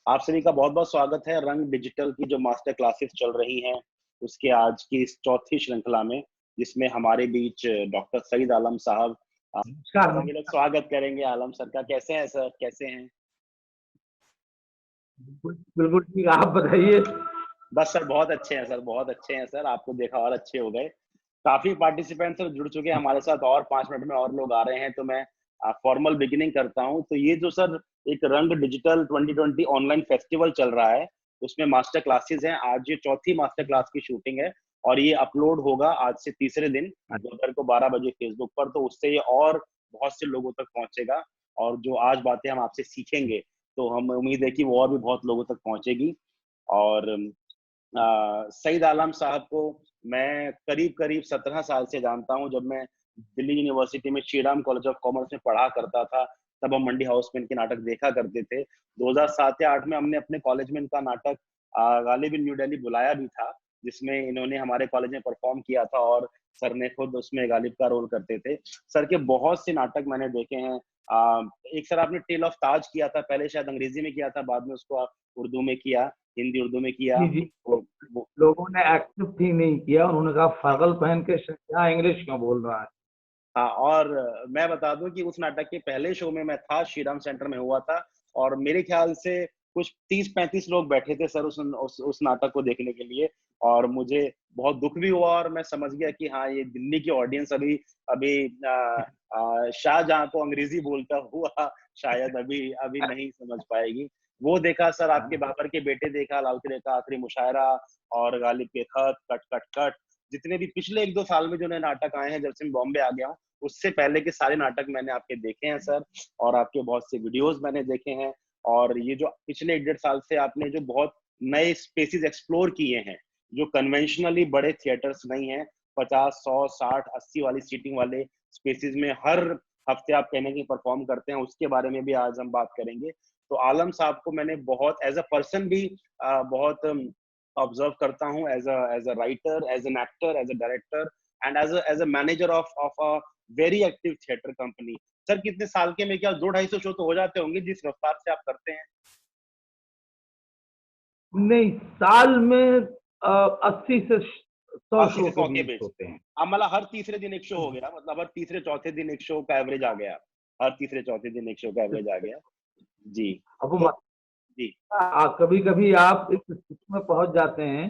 आप सभी का बहुत-बहुत स्वागत है रंग डिजिटल की जो मास्टर क्लासेस चल रही हैं, उसके आज की इस चौथी श्रृंखला में, जिसमें हमारे बीच डॉक्टर सईद आलम साहब नमस्कार, सभी लोग स्वागत करेंगे आलम सर का। कैसे हैं सर? कैसे हैं? बिल्कुल, बिल्कुल ठीक। आप बताइए? बस सर बहुत अच्छे हैं सर, बहुत अच्छे हैं सर। आपको देखा और अच्छे हो गए। काफ़ी पार्टिसिपेंट्स सर जुड़ चुके हैं हमारे साथ और 5 मिनट में और लोग आ रहे हैं, तो मैं फॉर्मल बिगिनिंग करता हूँ। तो ये जो सर एक रंग डिजिटल 2020 ऑनलाइन फेस्टिवल चल रहा है, उसमें मास्टर क्लासेस हैं। आज ये चौथी मास्टर क्लास की शूटिंग है और ये अपलोड होगा आज से तीसरे दिन दोपहर को 12 बजे फेसबुक पर। तो उससे ये और बहुत से लोगों तक पहुँचेगा और जो आज बातें हम आपसे सीखेंगे, तो हम उम्मीद है कि वो और भी बहुत लोगों तक पहुँचेगी। और सईद आलम साहब को मैं करीब-करीब 17 साल से जानता हूँ। जब मैं दिल्ली यूनिवर्सिटी में Shri Ram college of commerce में पढ़ा करता था, तब हम मंडी हाउस में इनके नाटक देखा करते थे। 2007 या 8 में हमने अपने कॉलेज में इनका नाटक गालिब इन न्यू दिल्ली बुलाया भी था, जिसमें इन्होंने हमारे कॉलेज में परफ़ॉर्म किया था और सर ने खुद उसमें गालिब का रोल करते थे। सर के बहुत से नाटक मैंने देखे हैं। एक सर आपने टेल ऑफ ताज किया था, पहले शायद अंग्रेज़ी में किया था, बाद में उसको उर्दू में किया, हिंदी-उर्दू में किया। जी, जी। वो वो लोगों ने एक्सेप्ट ही नहीं किया। उन्होंने कहा पागल पहन के क्या इंग्लिश क्यों बोल रहा है? हाँ, और मैं बता दूँ कि उस नाटक के पहले शो में मैं था, श्रीराम सेंटर में हुआ था और मेरे ख़्याल से कुछ 30-35 लोग बैठे थे सर उस नाटक को देखने के लिए और मुझे बहुत दुःख भी हुआ और मैं समझ गया कि हाँ, ये दिल्ली की ऑडियंस अभी अभी शाहजहाँ को अंग्रेज़ी बोलता हुआ शायद अभी अभी नहीं समझ पाएगी। वो देखा सर, आपके बाबर के बेटे देखा, लाल किले का आखिरी मुशायरा और गालिब के खत, कट, कट, कट। जितने भी पिछले 1-2 साल में जो नए नाटक आए हैं, जब से मैं बॉम्बे आ गया हूँ, उससे पहले के सारे नाटक मैंने आपके देखे हैं सर और आपके बहुत से वीडियोज़ मैंने देखे हैं और ये जो पिछले 1 डेढ़ साल से आपने जो बहुत नए स्पेसेस एक्सप्लोर किए हैं, जो कन्वेंशनली बड़े थिएटर्स नहीं हैं, 50, 100, 60, 80 वाली सीटिंग वाले स्पेसेस में हर हफ्ते आप कहीं न कहीं परफ़ॉर्म करते हैं, उसके बारे में भी आज हम बात करेंगे। तो आलम साहब को मैंने बहुत एज़ अ पर्सन भी बहुत ऑब्जर्व करता हूँ as a writer, as an actor, as a director and as a manager of a very active theatre company. Sir कितने साल के, मेरे ख्याल 2 ढाई सौ शो तो हो जाते होंगे जिस रफ्तार से आप करते हैं? नहीं, साल में 80 से 100 80 शो से के 100 के बीच बीच। होते हैं। अब मतलब हर तीसरे दिन एक शो हो गया, मतलब हर तीसरे चौथे दिन एक शो का एवरेज आ गया। हर तीसरे चौथे दिन एक शो का एवरेज आ गया। जी। अब तो जी, कभी-कभी आप इस स्थिति में पहुँच जाते हैं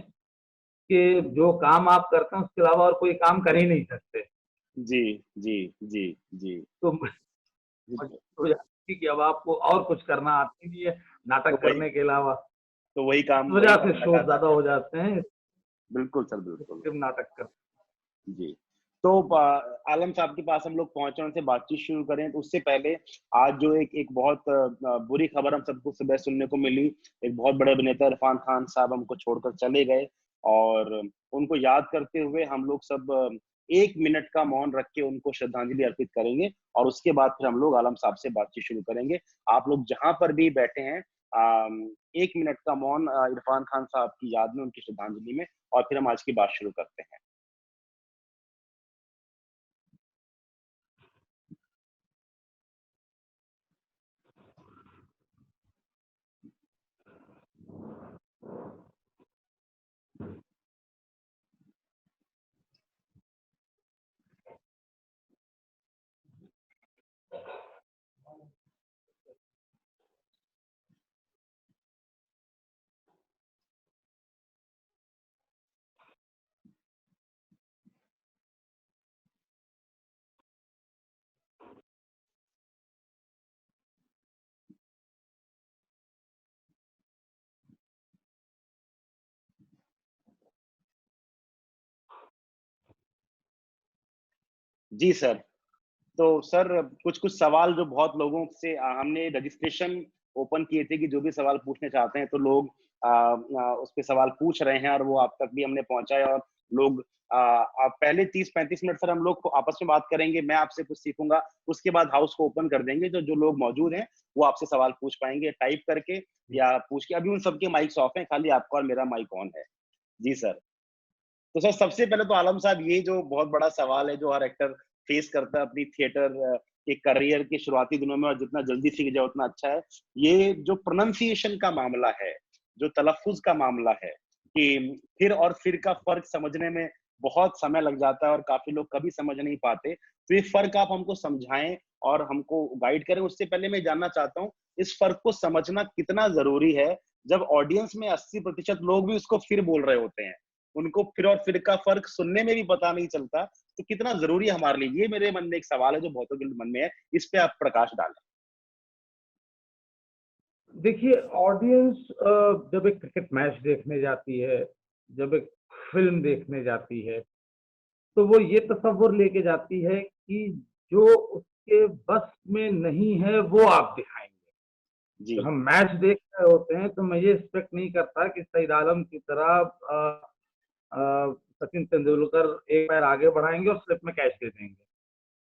कि जो काम आप करते हैं उसके अलावा और कोई काम कर ही नहीं सकते। जी, जी, जी, जी। तो मजबूर हो जाती है कि अब आपको और कुछ करना आता ही नहीं है, तो नाटक वही करने के अलावा। तो इस वजह से शो ज़्यादा हो जाते हैं, बिल्कुल सर, बिल्कुल। सिर्फ नाटक कर। जी। तो आलम साहब के पास हम लोग पहुँचे, उनसे बातचीत शुरू करें, तो उससे पहले आज जो एक एक बहुत बुरी खबर हम सबको सुबह सुनने को मिली। एक बहुत बड़े अभिनेता इरफान खान साहब हमको छोड़कर चले गए और उनको याद करते हुए हम लोग सब 1 मिनट का मौन रख के उनको श्रद्धांजलि अर्पित करेंगे और उसके बाद फिर हम लोग आलम साहब से बातचीत शुरू करेंगे। आप लोग जहाँ पर भी बैठे हैं, 1 मिनट का मौन इरफान खान साहब की याद में, उनकी श्रद्धांजलि में, और फिर हम आज की बात शुरू करते हैं। जी सर। तो सर कुछ-कुछ सवाल जो बहुत लोगों से हमने रजिस्ट्रेशन ओपन किए थे कि जो भी सवाल पूछने चाहते हैं तो लोग उस पे सवाल पूछ रहे हैं और वो आप तक भी हमने पहुँचाए और लोग आप पहले 30-35 मिनट सर हम लोग आपस में बात करेंगे, मैं आपसे कुछ सीखूँगा, उसके बाद हाउस को ओपन कर देंगे, जो जो लोग मौजूद हैं, वो आपसे सवाल पूछ पाएँगे टाइप करके या पूछ के। अभी उन सबके माइक्स ऑफ हैं, खाली आपका और मेरा माइक ऑन है। जी सर। तो सर सबसे पहले तो आलम साहब ये जो बहुत बड़ा सवाल है जो हर एक्टर फेस करता है अपनी थिएटर एक करियर के शुरुआती दिनों में, और जितना जल्दी सीख जाए उतना अच्छा है। ये जो प्रोनंसिएशन का मामला है, जो तलफ़्फ़ुज़ का मामला है, कि फिर का फ़र्क समझने में बहुत समय लग जाता है और काफ़ी लोग कभी समझ नहीं पाते। तो ये फ़र्क आप हमको समझाएँ और हमको गाइड करें। उससे पहले मैं जानना चाहता हूँ, इस फ़र्क को समझना कितना ज़रूरी है, जब ऑडियंस में 80% लोग भी उसको फिर बोल रहे होते हैं। उनको फिर और फिर का फ़र्क सुनने में भी पता नहीं चलता, तो कितना ज़रूरी है हमारे लिए? ये मेरे मन में एक सवाल है जो बहुतों के मन में है, इस पे आप प्रकाश डालें। देखिए, ऑडियंस जब एक क्रिकेट मैच देखने जाती है, जब एक फ़िल्म देखने जाती है, तो वो ये तसव्वुर लेके जाती है कि जो उसके बस में नहीं है, वो आप दिखाएँगे। जी। जब हम मैच देख रहे होते हैं, तो मैं ये एक्सपेक्ट नहीं करता कि सईद आलम की तरह सचिन तेंदुलकर एक पैर आगे बढ़ाएँगे और स्लिप में कैच दे देंगे।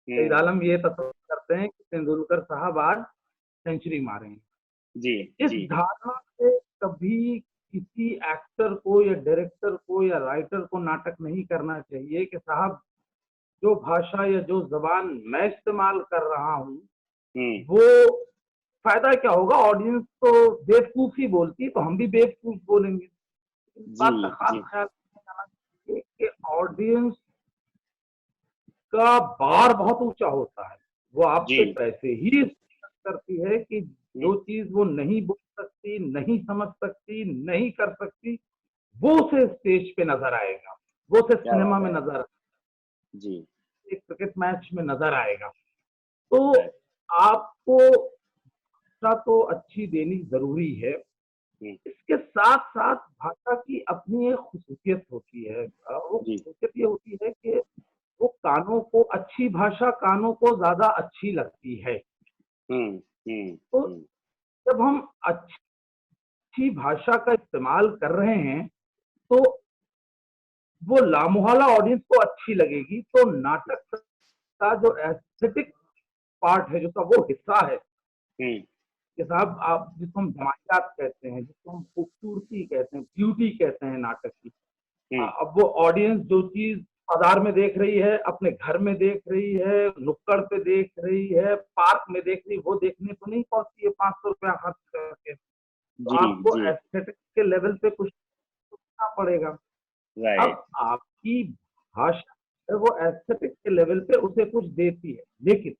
सईद हुँ। आलम ये तसव्वुर करते हैं कि तेंदुलकर साहब आज सेंचुरी मारेंगे। जी, इस जी। धारणा से कभी किसी एक्टर को या डायरेक्टर को या राइटर को नाटक नहीं करना चाहिए कि साहब, जो भाषा या जो ज़बान मैं इस्तेमाल कर रहा हूँ, हुँ। वो फ़ायदा क्या होगा? ऑडियंस तो बेवकूफ़ ही बोलती है, तो हम भी बेवकूफ़ बोलेंगे। इस जी, बात का ख़ास जी। ख़्याल रखना चाहिए कि ऑडियंस का बार बहुत ऊँचा होता है। वो जी। आपसे पैसे ही एक्सपेक्ट करती है कि हुँ। जो चीज़ वो नहीं बोल सकती, नहीं समझ सकती, नहीं कर सकती, वो उसे स्टेज पे नज़र आएगा, वो उसे क्या सिनेमा बात में है! नज़र, जी, एक क्रिकेट मैच में नज़र आएगा। तो राइट। आपको भाषा तो अच्छी देनी ज़रूरी है। हुँ। इसके साथ-साथ भाषा की अपनी एक ख़ुसूसियत होती है। वो जी। ख़ुसूसियत ये होती है कि वो कानों को, अच्छी भाषा कानों को ज़्यादा अच्छी लगती है। हुँ, हुँ, तो हुँ। जब हम अच्छी भाषा का इस्तेमाल कर रहे हैं, तो वो लामोहला ऑडियंस को अच्छी लगेगी। तो नाटक का जो एस्थेटिक पार्ट है, जो का वो हिस्सा है हुँ। कि साहब, आप जिसको हम जमालियात कहते हैं, जिसको हम खूबसूरती कहते हैं, ब्यूटी कहते हैं नाटक की। हुँ। अब वो ऑडियंस जो चीज़ बाज़ार में देख रही है, अपने घर में देख रही है, नुक्कड़ पे देख रही है, पार्क में देख रही है, वो देखने तो नहीं पहुँचती है ₹500 खर्च करके। तो जी, आपको जी। एस्थेटिक के लेवल पे कुछ सोचना पड़ेगा। राइट। अब आपकी भाषा है, वो एस्थेटिक के लेवल पे उसे कुछ देती है। लेकिन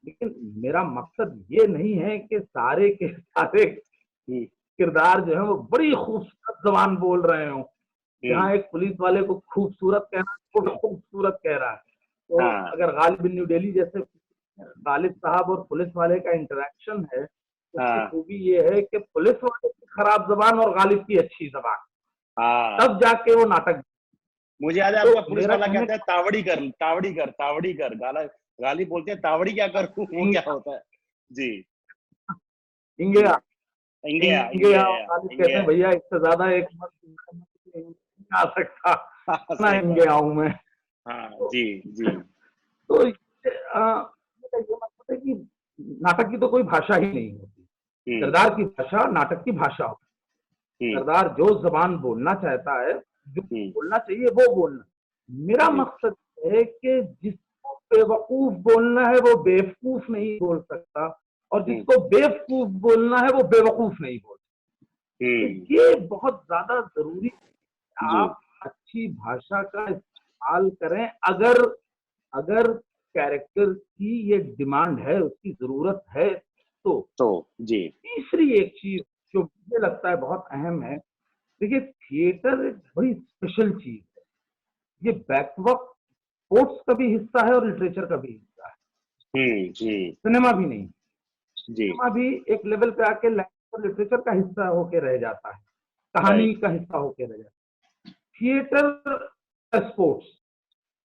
लेकिन मेरा मकसद ये नहीं है कि सारे के सारे हुँ, किरदार जो है वो बड़ी खूबसूरत ज़बान बोल रहे हों। हुँ। जहाँ एक पुलिस वाले को खूबसूरत कहना, वो खूबसूरत कह रहा है। तो हाँ, अगर गालिब इन न्यू दिल्ली जैसे गालिब साहब और पुलिस वाले का इंटरैक्शन है, उसकी हाँ, खूबी ये है कि पुलिस वाले की खराब ज़बान और गालिब की अच्छी ज़बान, हाँ। तब जाके वो नाटक। मुझे याद है तो आपका पुलिस मेरा वाला कहने कहता है का तावड़ी कर, तावड़ी कर, तावड़ी कर। गाली बोलते हैं तावड़ी क्या करूँ? वो क्या इंडिया होता है? जी, इंडिया जी। इंडिया, इंडिया इंडिया, गालिब कहते हैं, इंडिया। भैया इससे ज़्यादा एक मत नहीं आ सकता, ना सही बात इंडिया है। हूँ मैं। हाँ, तो जी, जी। तो मेरा ये मतलब है कि नाटक की तो कोई भाषा ही नहीं होती। हुँ, किरदार की भाषा नाटक की भाषा होती है। हुँ, किरदार जो ज़बान बोलना चाहता है, जो हुँ, बोलना चाहिए वो बोलना। मेरा जी। मकसद है कि जिसको बेवकूफ़ बोलना है वो बेवकूफ़ नहीं बोल सकता, और हुँ, जिसको बेवकूफ़ बोलना है वो बेवकूफ़ नहीं बोल सकता। हुँ, तो ये बहुत ज़्यादा ज़रूरी है, जी। आप अच्छी भाषा का इस्तेमाल करें, अगर अगर कैरेक्टर की ये डिमांड है, उसकी ज़रूरत है तो। तो जी। तीसरी एक चीज़ जो मुझे लगता है बहुत अहम है, देखिए, थिएटर एक बड़ी स्पेशल चीज़ है। ये बैकवॉक स्पोर्ट्स का भी हिस्सा है और लिटरेचर का भी हिस्सा है, हुँ, जी, सिनेमा भी नहीं। जी। सिनेमा भी एक लेवल पे आके लैंग्वेज और लिटरेचर का हिस्सा होके रह जाता है, कहानी राइट। का हिस्सा होके रह जाता है। थिएटर स्पोर्ट्स,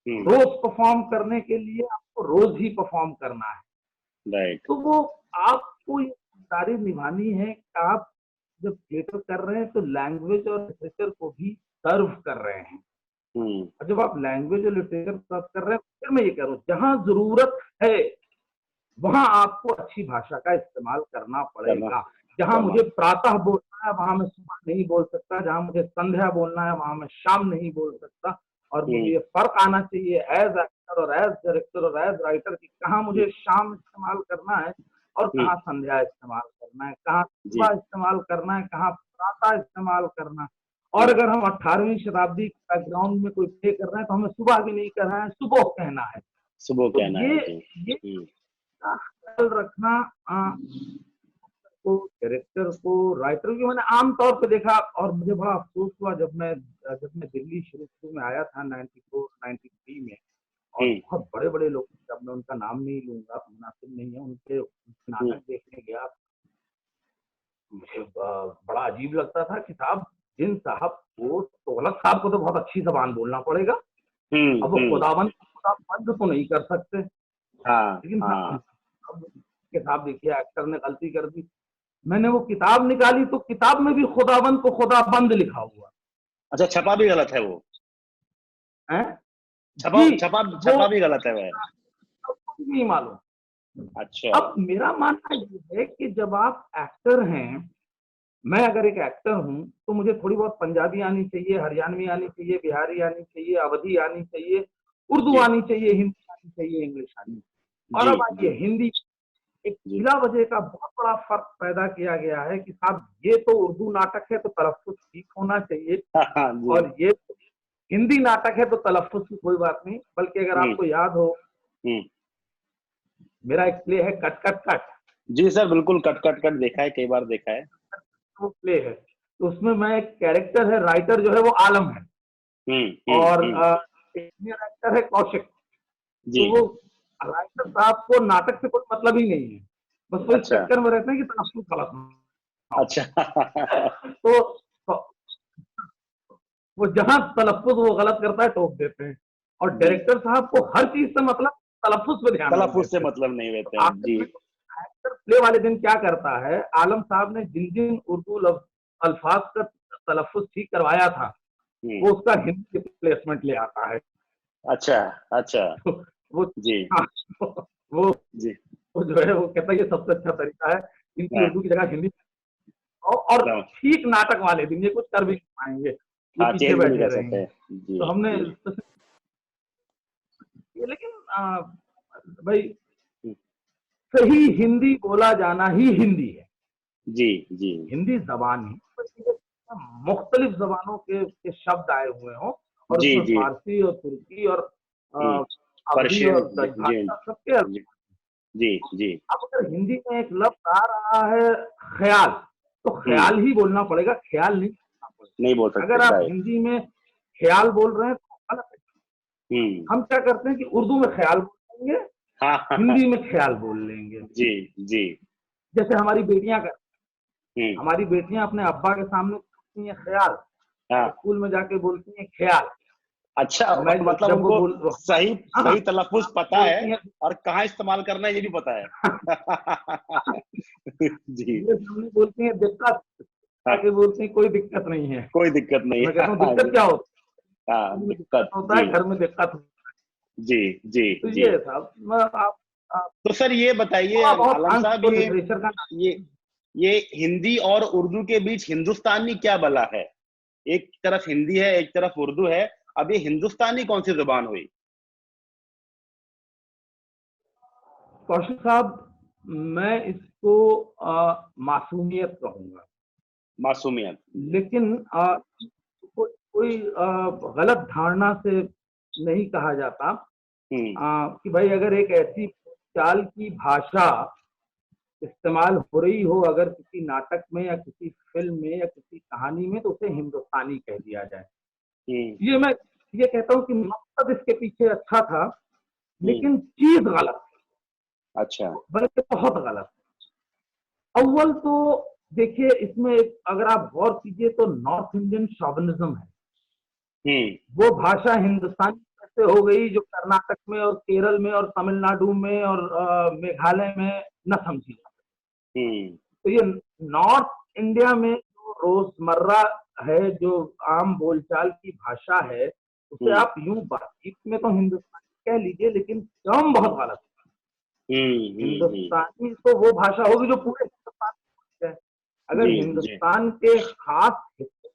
हुँ, रोज़ परफ़ॉर्म करने के लिए आपको रोज़ ही परफ़ॉर्म करना है। राइट। तो वो आपको ये ज़िम्मेदारी निभानी है कि आप जब थिएटर कर रहे हैं तो लैंग्वेज और लिटरेचर को भी सर्व कर रहे हैं। हुँ, और जब आप लैंग्वेज और लिटरेचर सर्व कर रहे हैं, फिर मैं ये कह रहा हूँ, जहाँ ज़रूरत है, वहाँ आपको अच्छी भाषा का इस्तेमाल करना करना पड़ेगा। जहाँ करना मुझे प्रातः बोलना है, वहाँ मैं सुबह नहीं बोल सकता, जहाँ मुझे संध्या बोलना है, वहाँ मैं शाम नहीं बोल सकता। और मुझे ये फर्क आना चाहिए एज एक्टर और एज डायरेक्टर और एज राइटर की कहाँ मुझे शाम इस्तेमाल करना है और कहाँ संध्या इस्तेमाल करना है, कहाँ सुबह इस्तेमाल करना है, कहाँ प्रातः इस्तेमाल करना है। और अगर हम 18वीं शताब्दी बैकग्राउंड में कोई प्ले कर रहे हैं तो हमें सुबह भी नहीं करना है, सुबह कहना है। सुबह तो कहना है जी। ये ख्याल रखना को डायरेक्टर को राइटर की मैंने आमतौर पे देखा। और मुझे बड़ा अफसोस हुआ जब मैं दिल्ली शुरू में आया था 94 93 में, और बहुत बड़े बड़े लोग, जब मैं उनका नाम नहीं लूंगा मुनासिब नहीं है, उनके नाटक देखने गया, मुझे बड़ा अजीब लगता था कि साहब जिन साहब को, तोगलक साहब को तो बहुत अच्छी जबान बोलना पड़ेगा, अब वो खुदाबंद तो नहीं कर सकते, लेकिन साहब देखिए एक्टर ने गलती कर दी, मैंने वो किताब निकाली तो किताब में भी खुदाबंद को खुदाबंद लिखा हुआ। अच्छा, छपा भी गलत है वो है? छपा भी गलत है वह, नहीं मालूम। अच्छा। अब मेरा मानना ये है कि जब आप एक्टर हैं, मैं अगर एक एक्टर हूं तो मुझे थोड़ी बहुत पंजाबी आनी चाहिए, हरियाणवी आनी चाहिए, बिहारी आनी चाहिए, अवधी आनी चाहिए, उर्दू आनी चाहिए, हिंदी आनी चाहिए, इंग्लिश आनी। और अब आइए हिंदी, एक बिला वजह का बहुत बड़ा फर्क पैदा किया गया है कि साहब ये तो उर्दू नाटक है तो तलफ्फुज़ ठीक होना चाहिए, और ये तो हिंदी नाटक है तो तलफ्फुज़ की कोई बात नहीं। बल्कि अगर आपको याद हो, मेरा एक प्ले है कट कट कट। जी सर, बिल्कुल, कट कट कट देखा है, कई बार देखा है। वो प्ले है तो उसमें मैं एक कैरेक्टर है, राइटर जो है वो आलम है, और सीनियर एक्टर है कौशिक। तो वो राइटर साहब को नाटक से कोई मतलब ही नहीं है, बस वो इस चक्कर में रहते हैं कि तलफ्फुज़ गलत ना। अच्छा। तो वो जहां तलफ्फुज़ वो गलत करता है टोक देते हैं, और डायरेक्टर साहब को हर चीज से मतलब तलफ्फुज़ पे ध्यान, तलफ्फुज़ से मतलब नहीं देते हैं जी। एक्टर प्ले वाले दिन क्या करता है, आलम साहब ने जिन जिन उर्दू अल्फाज का तलफ्फुज़ ठीक करवाया था वो उसका हिंदी रिप्लेसमेंट ले आता है। अच्छा अच्छा। वो जी वो जी वो जो है वो कहता है ये सबसे अच्छा तरीका है, इनकी उर्दू की जगह हिंदी, और ठीक नाटक वाले दिन ये कुछ कर भी नहीं पाएंगे, ये पीछे बैठे रहेंगे। तो हमने लेकिन भाई सही हिंदी बोला जाना ही हिंदी है। जी जी, हिंदी जबान ही, मुख्तलिफ जबानों के शब्द आए हुए हों, और उसमें फारसी और तुर्की और अरबी और सबके। जी जी, अब अगर हिंदी में एक लफ्ज आ रहा है ख्याल, तो ख्याल ही बोलना पड़ेगा, ख्याल नहीं बोल सकते। अगर आप हिंदी में ख्याल बोल रहे हैं तो गलत है। हम क्या करते हैं कि उर्दू में ख्याल बोलेंगे, हिंदी में ख्याल बोल लेंगे। जी जी, जैसे हमारी बेटियां करती हैं, हमारी बेटियां अपने अब्बा के सामने बोलती हैं ख्याल, स्कूल में जाके बोलती हैं ख्याल। अच्छा, मतलब उनको सही सही तलफ्फुज़ पता है और कहाँ इस्तेमाल करना है ये भी पता है। जी, बोलती हैं दिक्कत, आके बोलती हैं कोई दिक्कत नहीं है, कोई दिक्कत नहीं है। मैं कहता हूँ दिक्कत क्या होता है? दिक्कत होता है घर में, दिक्कत होता है। जी जी, तो ये साहब आप तो सर ये बताइए आलम साहब, ये हिंदी और उर्दू के बीच हिंदुस्तानी क्या बला है? एक तरफ हिंदी है, एक तरफ उर्दू है, अब ये हिंदुस्तानी कौन सी जुबान हुई? कौशिक साहब, मैं इसको मासूमियत कहूंगा। मासूमियत, लेकिन कोई गलत धारणा से नहीं कहा जाता कि भाई अगर एक ऐसी चाल की भाषा इस्तेमाल हो रही हो अगर किसी नाटक में या किसी फिल्म में या किसी कहानी में, तो उसे हिंदुस्तानी कह दिया जाए। ये मैं ये कहता हूँ कि मकसद इसके पीछे अच्छा था, लेकिन चीज गलत। अच्छा, बल्कि बहुत गलत। अव्वल तो देखिए इसमें अगर आप गौर कीजिए तो नॉर्थ इंडियन शॉविनिज्म है। वो भाषा हिंदुस्तानी कैसे हो गई जो कर्नाटक में और केरल में और तमिलनाडु में और मेघालय में न समझी। तो ये नॉर्थ इंडिया में जो रोजमर्रा है, जो आम बोलचाल की भाषा है, उसे आप यूं बातचीत में तो हिंदुस्तानी कह लीजिए, लेकिन टर्म बहुत गलत है। हिंदुस्तानी तो वो भाषा होगी जो पूरे हिंदुस्तान में है। अगर हिंदुस्तान के खास हिस्से,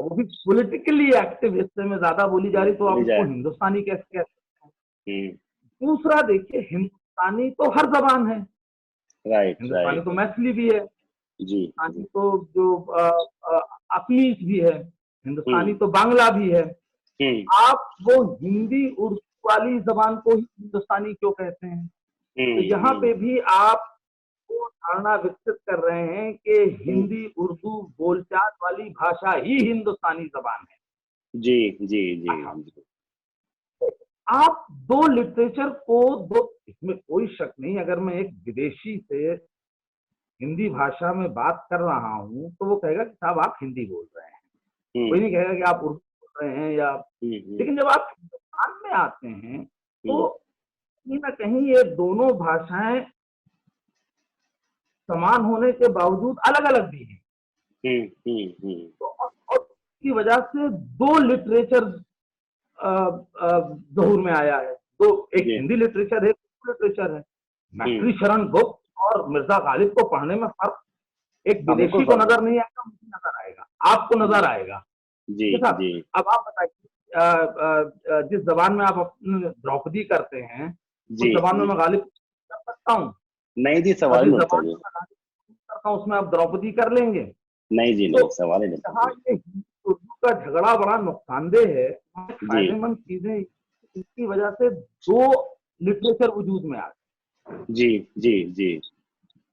वो भी पॉलिटिकली एक्टिव हिस्से में ज्यादा बोली जा रही, तो आप उसको हिंदुस्तानी कैसे कहते हैं? दूसरा देखिए, हिंदुस्तानी तो हर जबान है, हिंदुस्तानी तो मैथिली भी है, हिंदुस्तानी तो जो असमीज भी है, हिंदुस्तानी तो बांग्ला भी है। आप वो हिंदी उर्दू वाली जबान को ही हिंदुस्तानी क्यों कहते हैं? तो यहाँ पे भी आप वो धारणा विकसित कर रहे हैं कि हिंदी उर्दू बोलचाल वाली भाषा ही हिंदुस्तानी जबान है। जी जी जी। आप दो लिटरेचर को दो, इसमें कोई शक नहीं, अगर मैं एक विदेशी से हिंदी भाषा में बात कर रहा हूं तो वो कहेगा कि साहब आप हिंदी बोल रहे हैं, कोई नहीं कहेगा कि आप उर्दू बोल रहे हैं या, लेकिन जब आप हिंदुस्तान में आते हैं तो कहीं ना कहीं ये दोनों भाषाएं समान होने के बावजूद अलग अलग भी हैं। तो और की वजह से दो लिटरेचर ज़हूर में आया है, दो, एक हिंदी लिटरेचर है, एक लिटरेचर है। मैत्री शरण गुप्त और मिर्जा गालिब को पढ़ने में फर्क एक विदेशी को नजर नहीं आएगा, मुझे नजर आएगा, आपको नजर आएगा। जी, जी। अब आप बताइए, जिस जबान में आप द्रौपदी करते हैं उस जबान में मैं गालिब कर सकता हूँ? नहीं जी, सवाल नहीं करता हूँ उसमें आप द्रौपदी कर लेंगे? नहीं जी, नहीं, सवाल ही नहीं। उर्दू का झगड़ा बड़ा नुकसानदेह है, फायदेमंद चीजें इसकी वजह से दो लिटरेचर वजूद में आ गए। जी जी जी।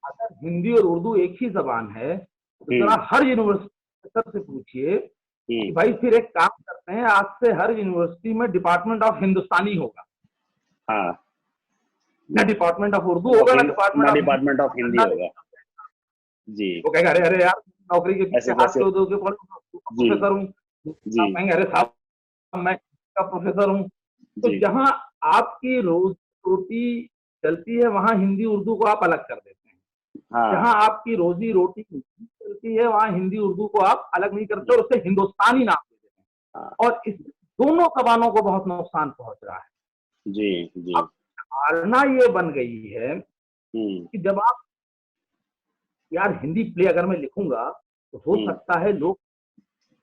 अगर हिंदी और उर्दू एक ही जबान है तो जरा हर यूनिवर्सिटी से पूछिए कि भाई फिर एक काम करते हैं, आज से हर यूनिवर्सिटी में डिपार्टमेंट ऑफ हिंदुस्तानी होगा। हाँ, ना डिपार्टमेंट ऑफ उर्दू होगा, ना डिपार्टमेंट ऑफ हिंदी होगा। जी। वो कहेगा अरे अरे यार नौकरी के पीछे हाथ क्यों दोगे, प्रोफेसर हूँ, कहेंगे अरे साहब मैं का प्रोफेसर हूँ। तो जहाँ आपकी रोटी चलती है वहां हिंदी उर्दू को आप अलग कर देते हैं। जहाँ आपकी रोजी रोटी चलती है वहां हिंदी उर्दू को आप अलग नहीं करते और उसे हिंदुस्तानी नाम दे देते हैं, और इस दोनों जबानों को बहुत नुकसान पहुंच रहा है। जी जी। अब धारणा ये बन गई है कि जब आप यार हिंदी प्ले अगर मैं लिखूंगा तो हो सकता है लोग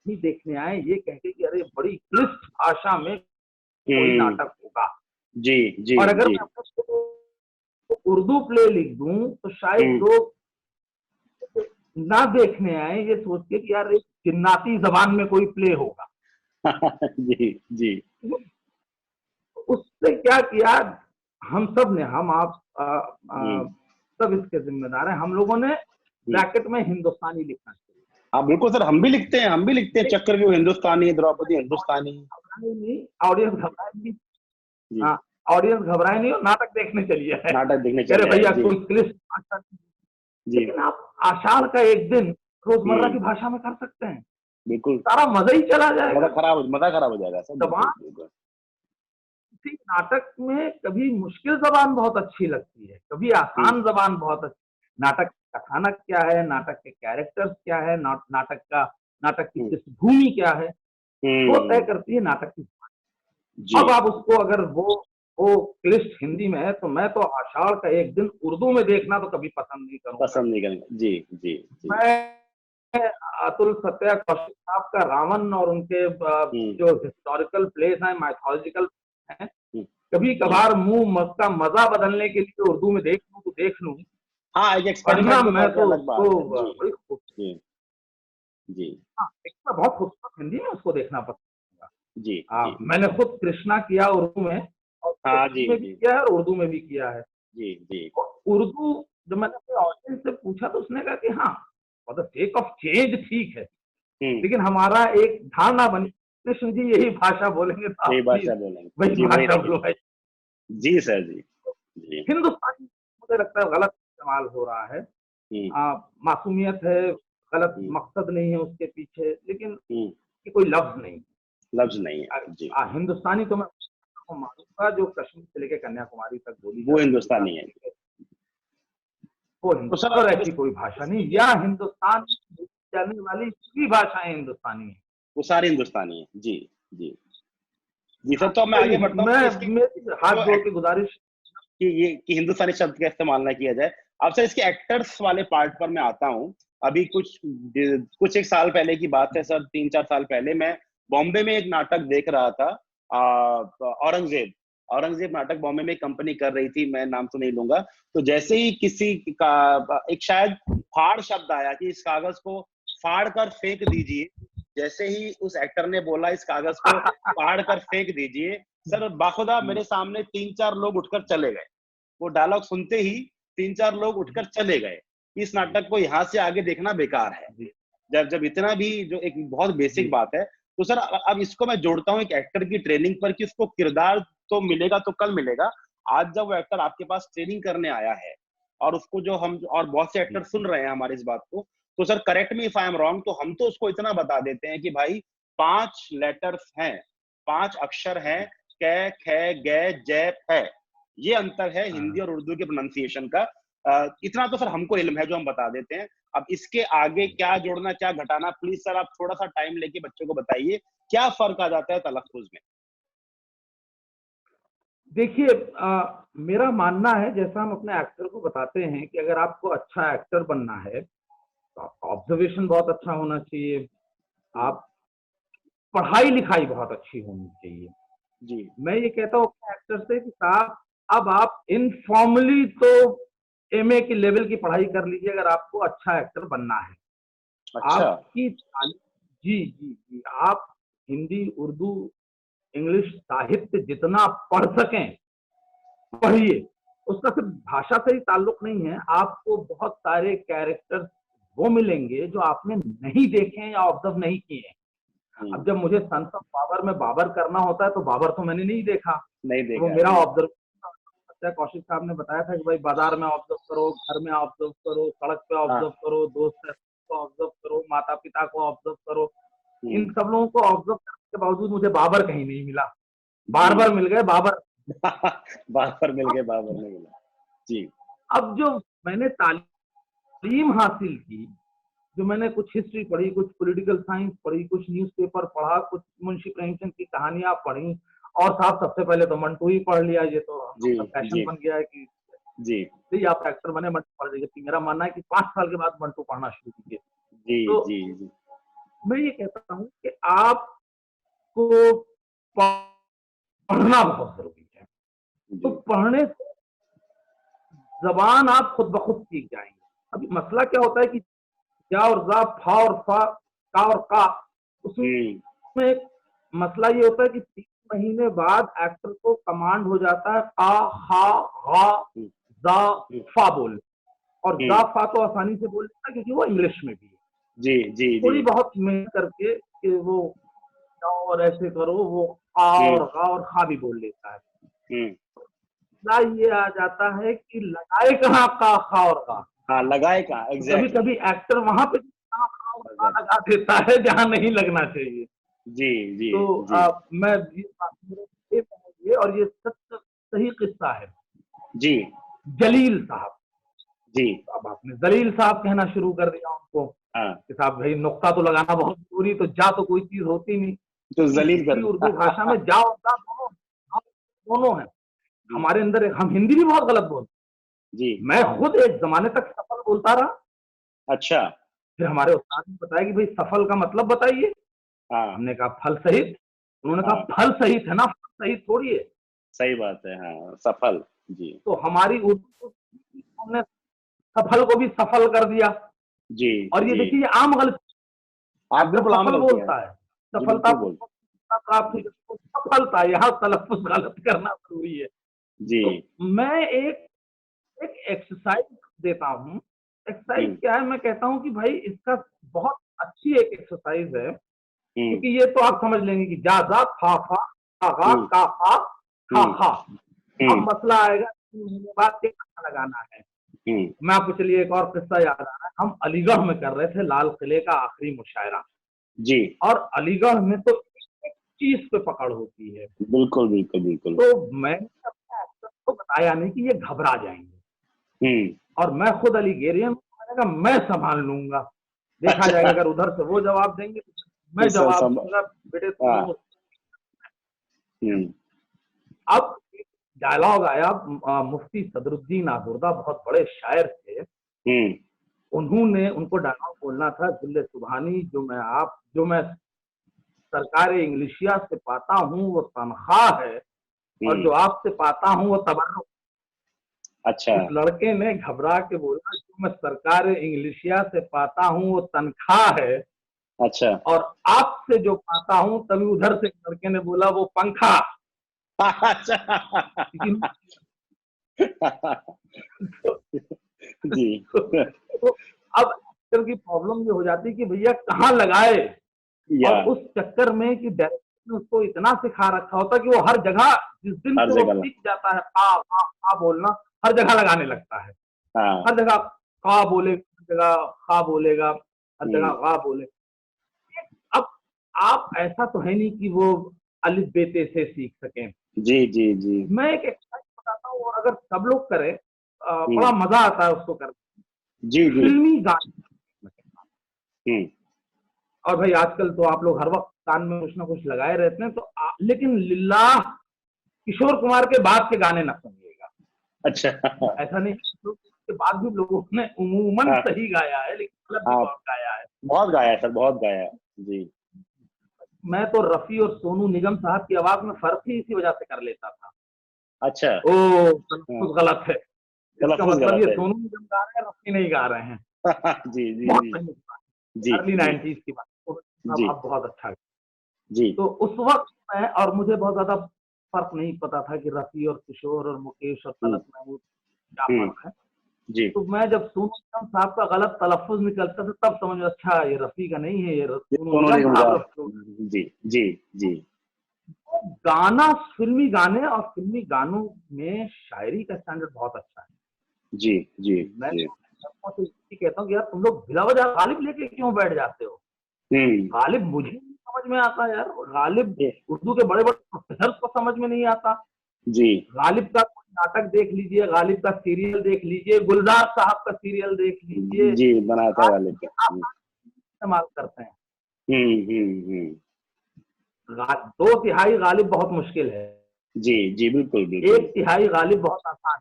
नहीं देखने आए, ये कहते कि अरे बड़ी क्लिष्ट भाषा में कोई नाटक होगा। जी जी। और अगर मैं उर्दू प्ले लिख दूं तो शायद लोग ना देखने आए, ये सोच के कि यार एक जिन्नाती जबान में कोई प्ले होगा। जी जी। उससे क्या किया हम सब ने, हम आप सब इसके जिम्मेदार हैं, हम लोगों ने ब्रैकेट में हिंदुस्तानी लिखना चाहिए। हाँ बिल्कुल सर, हम भी लिखते हैं चक्रव्यूह हिंदुस्तानी, द्रौपदी हिंदुस्तानी। ऑडियंस घबराए नहीं, हाँ ऑडियंस घबराए नहीं और नाटक देखने चलिए, नाटक देखने चलिए भैया कोई क्लिष्ट भाषा, लेकिन आप आषाढ़ का एक दिन रोजमर्रा की भाषा में कर सकते हैं, बिल्कुल सारा मजा ही चला जाएगा, मजा खराब हो जाएगा सर। नाटक में कभी मुश्किल जबान बहुत अच्छी लगती है, कभी आसान जबान बहुत अच्छी। नाटक कथानक क्या है, नाटक के कैरेक्टर्स क्या है, नाटक की पृष्ठभूमि क्या है, वो तय करती है नाटक की। अब आप उसको अगर वो क्लिष्ट हिंदी में है तो मैं तो आषाढ़ का एक दिन उर्दू में देखना तो कभी पसंद नहीं करूंगा। जी जी। मैं अतुल सत्या कौशिक साहब का रावण और उनके जो हिस्टोरिकल प्लेस हैं, माइथोलॉजिकल हैं, कभी कभार मुंह का मजा बदलने के लिए उर्दू में देख लूं तो देख लूं। हाँ, एक एक्सपेरिमेंट मैं तो बहुत खूबसूरत हिंदी में उसको देखना पसंद करूंगा। जी। मैंने खुद कृष्णा किया उर्दू में, और में भी किया है और उर्दू में भी किया है। जी जी। उर्दू जब मैंने अपने ऑडियंस से पूछा तो उसने कहा कि हाँ for the sake of change ठीक है, लेकिन हमारा एक धारणा बनी कृष्ण जी यही भाषा बोलेंगे तो यही भाषा बोलेंगे, वही भाषा बोलो भाई। जी सर जी। हिंदुस्तानी मुझे लगता है गलत इस्तेमाल हो रहा है, मासूमियत है, गलत मकसद नहीं है उसके पीछे, लेकिन कोई लफ्ज नहीं है जी। हिंदुस्तानी तो मैं मानूंगा जो कश्मीर से लेकर कन्याकुमारी तक बोली वो हिंदुस्तानी है, वो हिंदुस्तानी, और ऐसी कोई भाषा नहीं, या हिंदुस्तान जाने वाली सभी भाषाएं हिंदुस्तानी है, वो सारी हिंदुस्तानी है। जी जी जी सर। तो मैं आगे बढ़ता हूँ, मैं हाथ जोड़ के गुजारिश कि हिंदुस्तानी शब्द का इस्तेमाल ना किया जाए। अब सर इसके एक्टर्स वाले पार्ट पर मैं आता हूँ। अभी कुछ एक साल पहले की बात है सर, 3-4 साल पहले मैं बॉम्बे में एक नाटक देख रहा था, औरंगजेब। औरंगजेब नाटक बॉम्बे में एक कंपनी कर रही थी, मैं नाम तो नहीं लूंगा। तो जैसे ही किसी का एक शायद फाड़ शब्द आया कि इस कागज को फाड़ कर फेंक दीजिए, जैसे ही उस एक्टर ने बोला इस कागज को फाड़ कर फेंक दीजिए, सर बाखुदा मेरे सामने 3-4 लोग उठकर चले गए। वो डायलॉग सुनते ही 3-4 लोग उठकर चले गए। इस नाटक को यहाँ से आगे देखना बेकार है। जी जब जब इतना भी, जो एक बहुत बेसिक जी बात है। तो सर अब इसको मैं जोड़ता हूँ एक एक्टर की ट्रेनिंग पर कि उसको किरदार तो मिलेगा तो कल मिलेगा। आज जब वो एक्टर आपके पास ट्रेनिंग करने आया है और उसको जो हम और बहुत से जी एक्टर सुन रहे हैं हमारी इस बात को, तो sir correct me if I am wrong, तो हम तो उसको इतना बता देते हैं कि भाई 5 लेटर्स हैं, 5 अक्षर हैं, कै, खे, गै, जै, फै। ये अंतर है हिंदी हाँ। और उर्दू के प्रोनाउंसिएशन का। इतना तो सर हमको इल्म है जो हम बता देते हैं। अब इसके आगे क्या जोड़ना क्या घटाना, प्लीज सर आप थोड़ा सा टाइम लेके बच्चों को बताइए, क्या फर्क आ जाता है तलफ्फुज में? देखिए, मेरा मानना है, जैसा हम अपने एक्टर को बताते हैं कि अगर आपको अच्छा एक्टर बनना है तो आपका ऑब्जर्वेशन बहुत अच्छा होना चाहिए, हम्म, आप पढ़ाई लिखाई बहुत अच्छी होनी चाहिए। जी। मैं ये कहता हूँ अपने एक्टर से कि साहब, अब आप इनफॉर्मली तो एमए की लेवल की पढ़ाई कर लीजिए अगर आपको अच्छा एक्टर बनना है। अच्छा। आपकी जी जी जी, आप हिंदी, उर्दू, इंग्लिश साहित्य जितना पढ़ सकें पढ़िए। उसका सिर्फ भाषा से ही ताल्लुक नहीं है, आपको बहुत सारे कैरेक्टर्स वो मिलेंगे जो आपने नहीं देखे हैं या ऑब्जर्व नहीं किए हैं। अब हम्म, जब मुझे सन्स ऑफ बाबर में बाबर करना होता है तो बाबर तो मैंने नहीं देखा, नहीं तो वो देखा मेरा जी। ऑब्जर्व। कौशिक साहब ने बताया था कि भाई बाजार में ऑब्जर्व करो, घर में ऑब्जर्व करो, सड़क पे ऑब्जर्व हाँ। करो, दोस्त को ऑब्जर्व करो, माता पिता को ऑब्जर्व करो। इन हम्म, सब लोगों को ऑब्जर्व करने के बावजूद मुझे बाबर कहीं नहीं मिला, जी। बार बार मिल गए बाबर। बाबर मिल अब गए, बाबर नहीं मिला। जी। अब जो मैंने तालीम हासिल की, जो मैंने कुछ हिस्ट्री पढ़ी, कुछ पॉलिटिकल साइंस पढ़ी, कुछ न्यूज़पेपर पढ़ा, कुछ मुंशी प्रेमचंद की कहानियां पढ़ी, और साहब सबसे पहले तो मंटू ही पढ़ लिया। ये तो हम जी। लोग का फैशन जी। बन गया है कि जी। जी आप एक्टर बने मंटू पढ़ लीजिए। मेरा मानना है कि 5 साल के बाद मंटू पढ़ना शुरू कीजिए। जी। तो जी। जी। मैं ये कहता हूँ कि आपको पढ़ना बहुत जरूरी है। तो जी। पढ़ने से जबान आप खुद ब खुद सीख जाएंगे। अभी मसला क्या होता है कि जा और जा, फा और फा, का और का, हम्म, उसमें एक मसला ये होता है कि 3 महीने बाद एक्टर को कमांड हो जाता है आ, हा, गा, हम्म, जा, हम्म, फा बोल। और जा हम्म, फा तो आसानी से बोल लेता है क्योंकि वो इंग्लिश में भी है। जी। जी। जी। थोड़ी बहुत मेहनत करके कि वो जाओ और ऐसे करो, वो आ हम्म, और गा और खा भी बोल लेता है। हम्म, मसला ये आ जाता है कि लगाए कहाँ का, खा और गा। हाँ, लगाए कहाँ, तो कभी एग्जैक्टली। कभी एक्टर वहां पे खा और गा लगा देता है जहां नहीं लगना चाहिए। जी। जी। तो जी। मैं ये समझिए, और ये सच सही किस्सा है। जी। जलील साहब, जी। अब आपने जलील साहब कहना शुरू कर दिया उनको हाँ, कि साहब भाई नुक्ता तो लगाना बहुत जरूरी, तो जा तो कोई चीज होती नहीं, तो क्योंकि जलील कर हिंदी उर्दू भाषा दिया। में जा और जा दोनों दोनों है। जी। हमारे अंदर हम हिंदी भी बहुत गलत बोलते जी। हैं। मैं खुद एक जमाने तक सफल बोलता रहा, अच्छा। फिर हमारे उस्ताद ने बताया कि भाई सफल का मतलब बताइए। हाँ। हमने कहा फल सहित। उन्होंने कहा हाँ, फल सहित है ना, फल सहित थोड़ी है। सही बात है, हाँ, सफल। जी। तो हमारी उर्दू हमने सफल को भी सफल कर दिया। जी। और ये जी। देखिए, ये आम गलती। आप एक्टर बिल्कुल आम सफल गलती है। बोलता है, जी, सफलता बिल्कुल बोल। प्राप्त हुई, जी। तो सफलता, यहाँ तलफ्फुज गलत करना जरूरी है। जी। तो मैं एक एक एक्सरसाइज देता हूँ। एक्सरसाइज हम्म, क्या है, मैं कहता हूँ कि भाई इसका बहुत अच्छी एक एक्सरसाइज है, हम्म, क्योंकि ये तो आप समझ लेंगे कि जा जा, फा फा, खा खा, हम्म, का खा, खा हम्म, खा। अब हम्म, मसला आएगा 3 महीने बाद क्या खाना लगाना है। हम्म, मैं आपको चलिए एक और किस्सा याद आ रहा है। हम अलीगढ़ में कर रहे थे लाल किले का आखिरी मुशायरा, जी। और अलीगढ़ में तो एक चीज पे पकड़ होती है। बिल्कुल, बिल्कुल, बिल्कुल। तो मैंने अपने एक्टर को बताया नहीं कि ये घबरा जाएंगे, हम्म। और मैं खुद अलीगेरियन, मैंने कहा मैं संभाल लूंगा, देखा जाएगा, अच्छा। अगर उधर से वो जवाब देंगे तो तो मैं जवाब दूंगा, बेटे तुम हाँ। लोग। हम्म। अब डायलॉग आया, मुफ्ती सदरुद्दीन आगुर्दा बहुत बड़े शायर थे, हम्म। उन्होंने उनको डायलॉग बोलना था, जिले सुबहानी, जो मैं सरकार इंग्लिशिया से पाता हूँ वो तनख्वाह है, और जो आपसे पाता हूँ वो तबर्रुक। अच्छा। उस लड़के ने घबरा के बोला, जो मैं सरकार इंग्लिशिया से पाता हूँ वो तनख्वाह है, अच्छा। और आपसे जो पाता हूँ, तभी उधर से लड़के ने बोला वो पंखा। अच्छा। जी। तो अब एक्टर की प्रॉब्लम ये हो जाती है कि भैया कहाँ लगाए, या और उस चक्कर में कि डायरेक्टर ने उसको इतना सिखा रखा होता कि वो हर जगह, जिस दिन हर से वो जगह सीख जाता है आ बोलना, हर जगह लगाने लगता है। हाँ। हर जगह का बोलेगा, हर जगह खा बोलेगा, हर जगह वा बोले। अब आप ऐसा तो है नहीं कि वो अलिफ बेते से सीख सकें। जी जी जी। मैं एक एक्सरसाइज बताता हूँ, और अगर सब लोग करें बड़ा हम्म। मजा आता है उसको करने। जी जी। फिल्मी गाने, हम्म। और भाई आजकल तो आप लोग हर वक्त कान में कुछ ना कुछ लगाए रहते हैं, तो लेकिन लिल्लाह किशोर कुमार के बाद के गाने ना सुनिएगा। अच्छा। ऐसा नहीं, किशोर कुमार के बाद भी लोगों ने उमूमन हाँ सही गाया है, लेकिन गलत भी हाँ, बहुत गाया है। बहुत गाया है सर, बहुत गाया है। जी। मैं तो रफी और सोनू निगम साहब की आवाज में फर्क ही इसी वजह से कर लेता था। अच्छा। ओ, हाँ, तलफ्फुज़ गलत है, इसका तलफ्फुज़ मतलब गलत ये है। सोनू निगम गा रहे हैं, रफी नहीं गा रहे हैं। जी जी बहुत जी। सही बात, जी अर्ली जी 90s की बात। तो अब जी आप बहुत अच्छा है। जी। तो उस वक्त मैं, और मुझे बहुत ज्यादा फर्क नहीं पता था कि रफी और किशोर और मुकेश और हम्म। तलत महमूद क्या हम्म। फर्क है। जी। तो मैं जब सोनू निगम साहब का गलत तलफ्फुज निकलता था, तब समझ में, अच्छा ये रफी का नहीं है, ये ये सोनू दोनों निगम निगम का। साहब रफी। जी जी जी। तो गाना, फिल्मी गाने और फिल्मी गानों में शायरी का स्टैंडर्ड बहुत अच्छा है। जी जी मैं जी। तो ये कहता हूँ कि यार तुम लोग बिला वजह गालिब लेके क्यों बैठ जाते हो। हम्म। गालिब मुझे नहीं समझ में आता यार, गालिब ये- उर्दू के बड़े बड़े प्रोफेसर को समझ में नहीं आता। जी गालिब का कोई नाटक देख लीजिए, गालिब का सीरियल देख लीजिए, गुलजार साहब का सीरियल देख लीजिए, जी, बनाता है वाले गालिब पे। के आप इस्तेमाल करते हैं। हम्म। दो तिहाई गालिब बहुत मुश्किल है, जी जी, बिल्कुल एक बिल्कुल। तिहाई गालिब बहुत आसान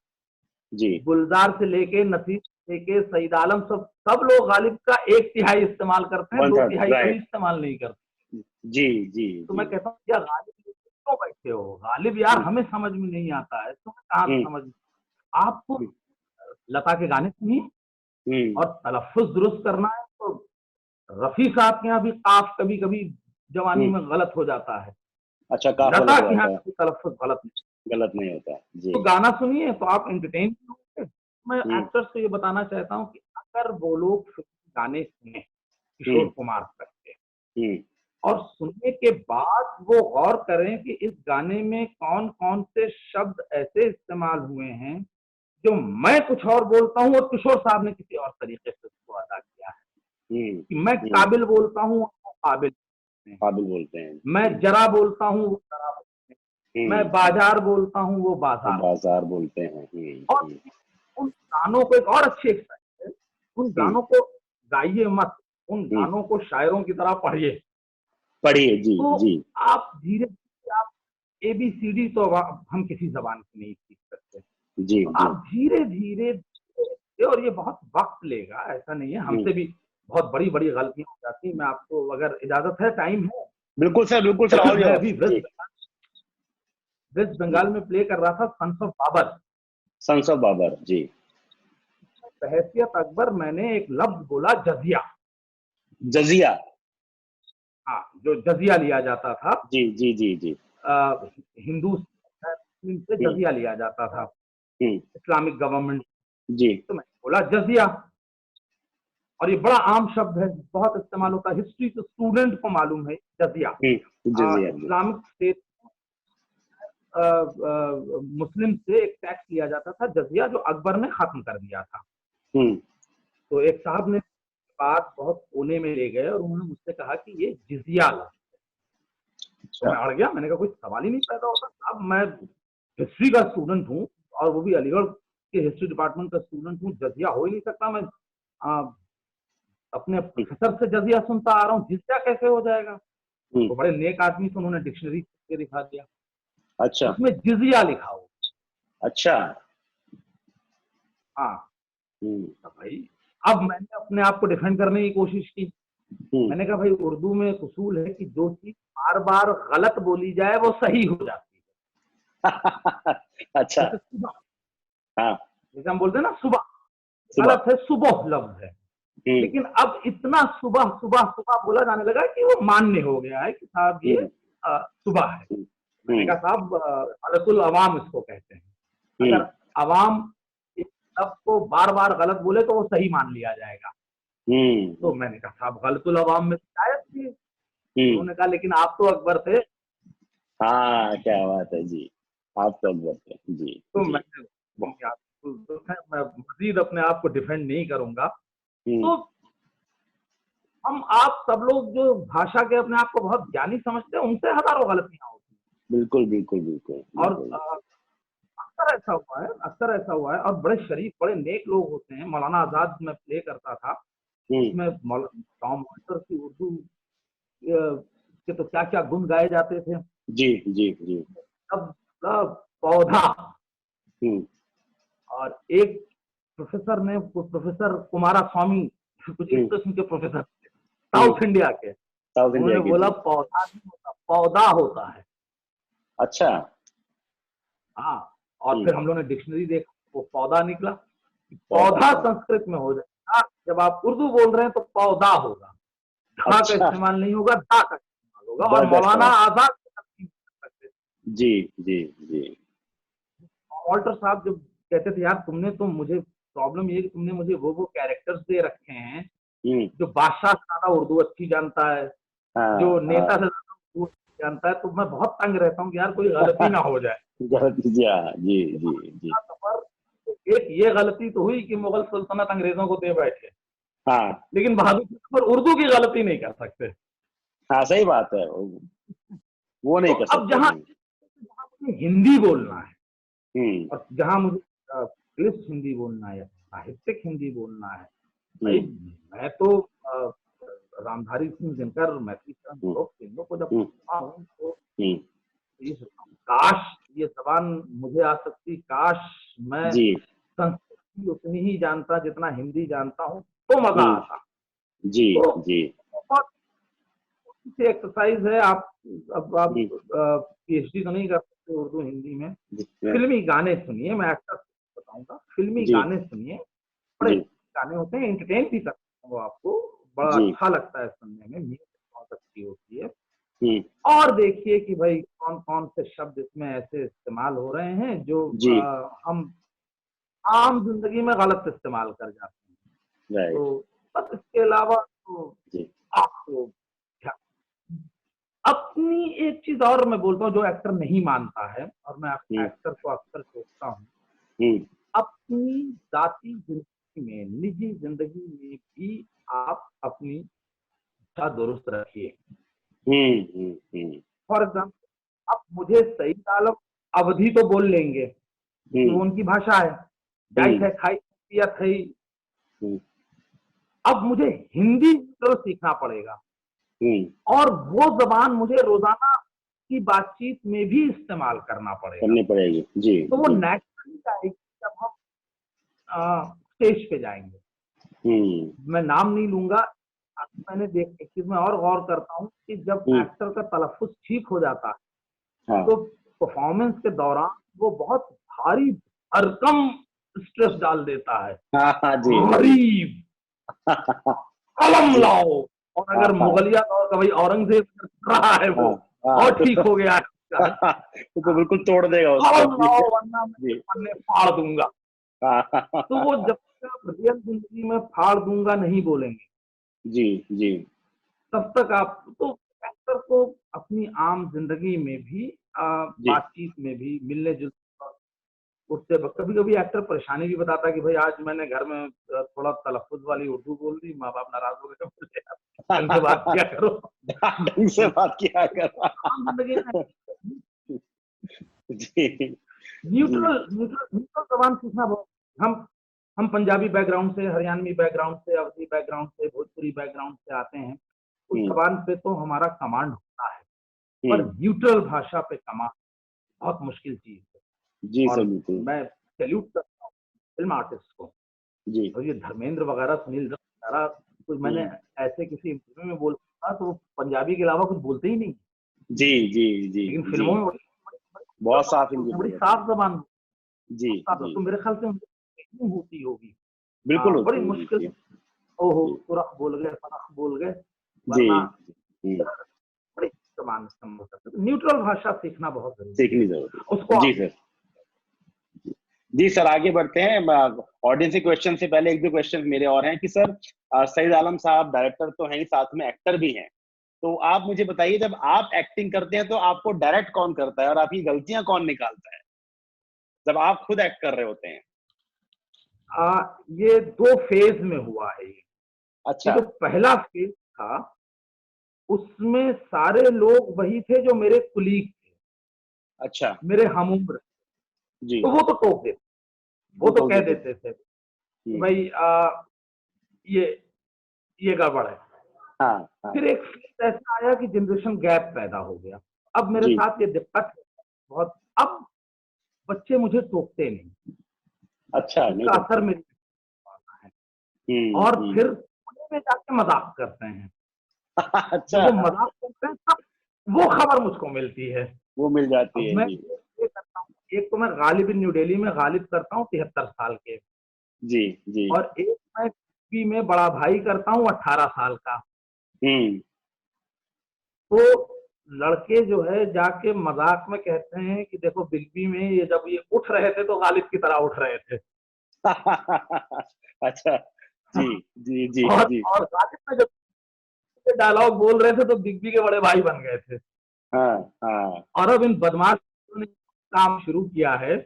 जी है। गुलजार से लेके नसीब से लेके सईद आलम, सब लोग गालिब का एक तिहाई इस्तेमाल करते हैं, वन दो थर्ड तिहाई कभी राइट। इस्तेमाल नहीं करते। जी जी तो जी। मैं कहता हूँ यार गालिब लेके क्यों बैठे हो, गालिब यार हम्म। हमें समझ में नहीं आता है, तुम्हें कहाँ से हम्म। समझ में। आपको लता के गाने सुनिए, हम्म। और तलफ्फुज दुरुस्त करना है तो रफी साहब के यहाँ भी काफ कभी कभी जवानी हम्म। में गलत हो जाता है, अच्छा, काफ लता गलत हो के यहाँ जाता है। कभी तलफ्फुज गलत नहीं। गलत नहीं होता है। जी। तो गाना सुनिए तो आप एंटरटेन होंगे। मैं हम्म। एक्टर्स को ये बताना चाहता हूँ कि अगर वो लोग गाने सुने किशोर हम्म। कुमार तक के, हम्म। और सुनने के बाद वो गौर करें कि इस गाने में कौन कौन से शब्द ऐसे इस्तेमाल हुए हैं जो मैं कुछ और बोलता हूँ और किशोर साहब ने किसी और तरीके से उसको अदा किया है। हम्म। कि मैं हम्म। काबिल बोलता हूँ, वो काबिल बोलते हैं। काबिल बोलते हैं। मैं जरा बोलता हूँ, वो जरा बोलते हैं। मैं हम्म। बाजार बोलता हूँ, वो वो बाजार बोलते बाजार बोलते हैं। हैं। और उन गानों को एक और अच्छी एक्सरसाइज है, उन हम्म। गानों को गाइए मत, उन हम्म। गानों को शायरों की तरह पढ़िए। पढ़िए। जी तो जी आप धीरे धीरे, आप ABCD तो हम किसी जबान की नहीं सीख सकते, जी तो जी। आप धीरे धीरे, और ये बहुत वक्त लेगा, ऐसा नहीं है, हम्म। हमसे भी बहुत बड़ी बड़ी गलतियां हो जाती हैं। मैं आपको, अगर इजाजत है, टाइम है, बिल्कुल सर, ऑल मैं योर्स। अभी जी वेस्ट जी। बंगाल में प्ले कर रहा था sons of Babar. Sons of Babar. जी। बहैसियत अकबर मैंने एक लफ्ज बोला, जजिया। जजिया। हाँ, जो जजिया लिया जाता था, जी जी जी जी। हिंदू मुस्लिम से हम्म। जजिया लिया जाता था, हम्म। Islamic government. जी। तो मैंने बोला जजिया, और ये बड़ा आम शब्द है, बहुत इस्तेमाल होता है, हिस्ट्री के स्टूडेंट को मालूम है जजिया। जजिया। जी। इस्लामिक स्टेट, मुस्लिम से एक टैक्स लिया जाता था जजिया, जो अकबर ने खत्म कर दिया था। हम्म। तो एक साहब ने बात बहुत कोने में ले गए, और उन्होंने मुझसे कहा कि ये जिजिया ला। तो अच्छा। मैं अड़ गया, मैंने कहा कोई सवाल ही नहीं पैदा होता। अब मैं हिस्ट्री का स्टूडेंट हूँ, और वो भी अलीगढ़ के हिस्ट्री डिपार्टमेंट का स्टूडेंट हूँ, जजिया हो ही नहीं सकता। मैं अपने प्रोफेसर से जजिया सुनता आ रहा हूँ, जिजिया कैसे हो जाएगा। हम्म। वो बड़े नेक आदमी से, उन्होंने डिक्शनरी के दिखा दिया, अच्छा। उसमें जिजिया लिखा हो। अच्छा। हाँ, हम्म। तो भाई अब मैंने अपने आप को डिफेंड करने की कोशिश की। मैंने कहा भाई उर्दू में एक उसूल है कि जो चीज बार बार गलत बोली जाए वो सही हो जाती है। अच्छा। जैसे सुबह, हाँ। जैसे हम बोलते हैं ना सुबह, सुबह। गलत है, सुबह लफ्ज है। लेकिन अब इतना सुबह सुबह सुबह बोला जाने लगा कि वो मान्य हो गया है कि साहब ये सुबह है। मैंने कहा साहब गलतुल अवाम इसको कहते हैं। अगर अवाम इस शब्द को बार बार गलत बोले तो वो सही मान लिया जाएगा। तो मैंने कहा साहब गलतुल अवाम में शायद थी। उन्होंने कहा लेकिन आप तो अकबर थे। हाँ, क्या बात है जी, आप तो अकबर थे जी। तो जी। मैं मजीद अपने आप को डिफेंड नहीं करूंगा। हम्म। तो हम आप सब लोग जो भाषा के अपने आप को बहुत ज्ञानी समझते हैं उनसे हजारों गलतियां होती हैं। बिल्कुल बिल्कुल बिल्कुल और बिल्कुल। अक्सर ऐसा हुआ है, अक्सर ऐसा हुआ है। और बड़े शरीफ बड़े नेक लोग होते हैं। मौलाना आजाद में प्ले करता था, उसमें टॉम हॉल्टर की उर्दू के तो क्या क्या गुण गाए जाते थे। जी जी जी। सब सब पौधा। हम्म। और एक प्रोफेसर ने, प्रोफेसर कुमारा स्वामी, कुछ इस किस्म के प्रोफेसर थे साउथ इंडिया के। साउथ इंडिया उन्होंने की बोला जी। पौधा नहीं होता, पौधा होता है। अच्छा। हाँ। और फिर हम लोगों ने डिक्शनरी देखा, वो पौधा निकला। पौधा पौधा। संस्कृत में हो जाएगा, जब आप उर्दू बोल रहे हैं तो पौधा होगा, धा का अच्छा। इस्तेमाल नहीं होगा, धा का इस्तेमाल होगा। और दरगस्त। मौलाना आजाद जी जी जी। ऑल्टर साहब जब कहते थे यार तुमने तो मुझे, प्रॉब्लम ये कि तुमने मुझे वो कैरेक्टर्स दे रखे हैं जो बादशाह से ज्यादा उर्दू अच्छी जानता है, जो हाँ नेता से हाँ। ज्यादा उर्दू अच्छी जानता है। तो मैं बहुत तंग रहता हूँ कि यार कोई गलती ना हो जाए। गलत जी, हाँ जी जी जी। एक ये गलती तो हुई कि मुगल सल्तनत अंग्रेजों को दे बैठे, हाँ लेकिन बहादुर पर उर्दू की गलती नहीं कर सकते। हाँ, सही बात है, वो तो नहीं कर अब सकते जहां नहीं। जहां मुझे हिंदी बोलना है, हम्म। और जहां मुझे इंग्लिश हिंदी बोलना है या साहित्यिक हिंदी बोलना है, भाई हम्म। मैं तो रामधारी सिंह दिनकर, मैथिली शरण हम्म। गुरु, तीनों को जब हम्म। पढ़ता हूँ तो हम्म। इस, काश ये जबान मुझे आ सकती, काश मैं जी। संस्कृत उतनी ही जानता जितना हिंदी जानता हूँ तो मजा हम्म। आता। जी तो जी। बहुत सी एक्सरसाइज है। आप अब आप हम्म। पीएचडी तो नहीं कर सकते उर्दू हिंदी में। जी फिल्मी गाने सुनिए, मैं एक्टर बताऊंगा, फिल्मी जी गाने सुनिए, बड़े जी गाने होते हैं, एंटरटेन भी करते हैं वो आपको, बड़ा जी। अच्छा लगता है सुनने में, म्यूजिक बहुत अच्छी होती है। हम्म। और देखिए कि भाई कौन कौन से शब्द इसमें ऐसे इस्तेमाल हो रहे हैं जो जी। हम आम जिंदगी में गलत इस्तेमाल कर जाते हैं। राइट। तो बस इसके अलावा तो जी। आपको अपनी एक चीज और मैं बोलता हूँ जो एक्टर नहीं मानता है, और मैं हम्म। एक्टर को अक्सर सोचता हूँ, हम्म। अपनी जाति जिंदगी में, निजी जिंदगी में भी आप अपनी इच्छा दुरुस्त रखिए। हम्म। फॉर एग्जाम्पल अब मुझे सही आलम अवधि तो बोल लेंगे क्योंकि वो हम्म। उनकी भाषा है, जायज हम्म। है, खाई या थई। हम्म। अब मुझे हिंदी तो सीखना पड़ेगा, हम्म। और वो जबान मुझे रोजाना की बातचीत में भी इस्तेमाल करना पड़ेगा। करनी पड़ेगी जी तो वो जी। नेचुरली आएगी जब हम स्टेज पे जाएंगे। हम्म। मैं नाम नहीं लूंगा। मैंने देख एक चीज में और गौर करता हूँ कि जब हम्म। एक्टर का तलफ्फुज ठीक हो जाता है हाँ तो परफॉर्मेंस के दौरान वो बहुत भारी भरकम स्ट्रेस डाल देता है। हाँ हाँ जी जी। भारी कलम जी। लाओ। और हाँ अगर हाँ मुगलिया दौर का भाई औरंगजेब कर रहा है हाँ वो, हाँ, और ठीक हो गया है उसका, तो बिल्कुल तोड़ देगा उसको कलम जी। लाओ वरना मैं ये जी। पन्ने फाड़ दूंगा। तो वो जब तक आप रियल जिंदगी में फाड़ दूंगा नहीं बोलेंगे, जी जी तब तक आप तो एक्टर को अपनी आम जिंदगी में भी, जी। बातचीत में भी, मिलने जुलने, उससे कभी कभी एक्टर परेशानी भी बताता है कि भाई आज मैंने घर में थोड़ा तलफ्फुज वाली उर्दू बोल दी, माँ बाप नाराज हो गए, बोले यार ढंग से बात किया करो। ढंग से तो बात किया कर। आम जिंदगी में जी जी। न्यूट्रल न्यूट्रल न्यूट्रल जबान सीखना बहुत, हम पंजाबी बैकग्राउंड से, हरियाणवी बैकग्राउंड से, अवधी बैकग्राउंड से, भोजपुरी बैकग्राउंड से आते हैं। उस हम्म। जबान पे तो हमारा कमांड होता है, पर हम्म। न्यूट्रल भाषा पे कमांड बहुत मुश्किल चीज है। जी सर और बिल्कुल। मैं सैल्यूट करता हूँ फिल्म आर्टिस्ट को जी और ये धर्मेंद्र वगैरह, सुनील दत्त वगैरह, कुछ मैंने ऐसे किसी इंटरव्यू में बोला तो वो पंजाबी के अलावा कुछ बोलते ही नहीं, जी जी जी लेकिन जी, फिल्मों में बहुत साफ हिंदी बड़ी बोल लेते हैं। साफ जबान, जी साफ, जी, तो मेरे ख्याल से उनकी ट्रेनिंग होती होगी। बिल्कुल बड़ी होती मुश्किल होती से, है। ओहो जी तुरख बोल गए, फरख बोल गए, जी वरना जी, बड़ी जबान इस्तेमाल करते हैं। न्यूट्रल भाषा सीखना बहुत जरूरी है, सीखनी जरूरी है। उसको जी सर, जी सर, आगे बढ़ते हैं। ऑडियंस के क्वेश्चन से पहले एक दो क्वेश्चन मेरे और हैं कि सर, सईद आलम साहब डायरेक्टर तो हैं ही, साथ में एक्टर भी हैं। तो आप मुझे बताइए, जब आप एक्टिंग करते हैं तो आपको डायरेक्ट कौन करता है और आपकी गलतियां कौन निकालता है जब आप खुद एक्ट कर रहे होते हैं? ये 2 फेज में हुआ है। ये अच्छा जो पहला फेज था, उसमें सारे लोग वही थे जो मेरे कुलीग थे, अच्छा। मेरे हमउम्र, जी, तो वो तो टोक देते, वो वो तो टोक कह देते थे। देते थे कि भाई ये ये गड़बड़ है। हाँ हाँ। फिर एक फेज ऐसा आया कि जनरेशन गैप पैदा हो गया। अब मेरे जी, साथ ये दिक्कत है बहुत, अब बच्चे मुझे टोकते नहीं, अच्छा, नहीं इसका असर टोकते। मेरे पे पड़ता है। और हम्म। फिर पुणे में जाके मजाक करते हैं, जब अच्छा, वो मजाक करते हैं तब वो खबर मुझको मिलती है। वो मिल जाती अब है। मैं जी ये करता हूँ, एक तो मैं गालिब न्यू दिल्ली में गालिब करता हूँ 73 साल के, जी जी। और एक मैं टीवी में बड़ा भाई करता हूँ 18 साल का। हम्म। तो लड़के जो है जाके मजाक में कहते हैं कि देखो बिल्बी में ये जब ये उठ रहे थे तो गालिब की तरह उठ रहे थे। अच्छा। जी जी जी जी। और गालिब में जब डायलॉग बोल रहे थे तो बिग बी के बड़े भाई बन गए थे। हाँ हाँ और अब इन बदमाश ने काम शुरू किया है,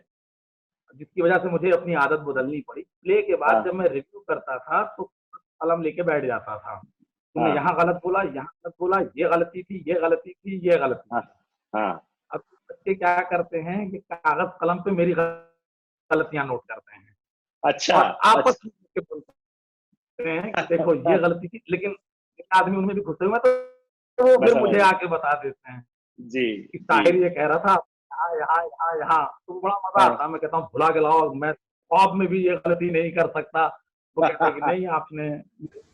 जिसकी वजह से मुझे अपनी आदत बदलनी पड़ी। प्ले के बाद हाँ जब मैं रिव्यू करता था तो कलम लेके बैठ जाता था, तुमने हाँ यहाँ गलत बोला, यहाँ गलत बोला, ये गलती थी, ये गलती थी, ये गलती हाँ थी। हाँ। अब बच्चे क्या करते हैं कि कागज कलम पे मेरी गलतियां नोट करते हैं अच्छा और आपस अच्छा। में बोलते हैं कि देखो ये गलती थी, लेकिन एक आदमी उनमें भी घुसे हुए, तो वो मैं फिर समझ मुझे गया। आके बता देते हैं जी कि जी। ताहिर ये कह रहा था यहाँ यहाँ यहाँ यहाँ, तो बड़ा मजा हाँ। आता है। मैं कहता हूँ भुला के लाओ, मैं ख्वाब में भी ये गलती नहीं कर सकता। वो कहते हैं कि नहीं आपने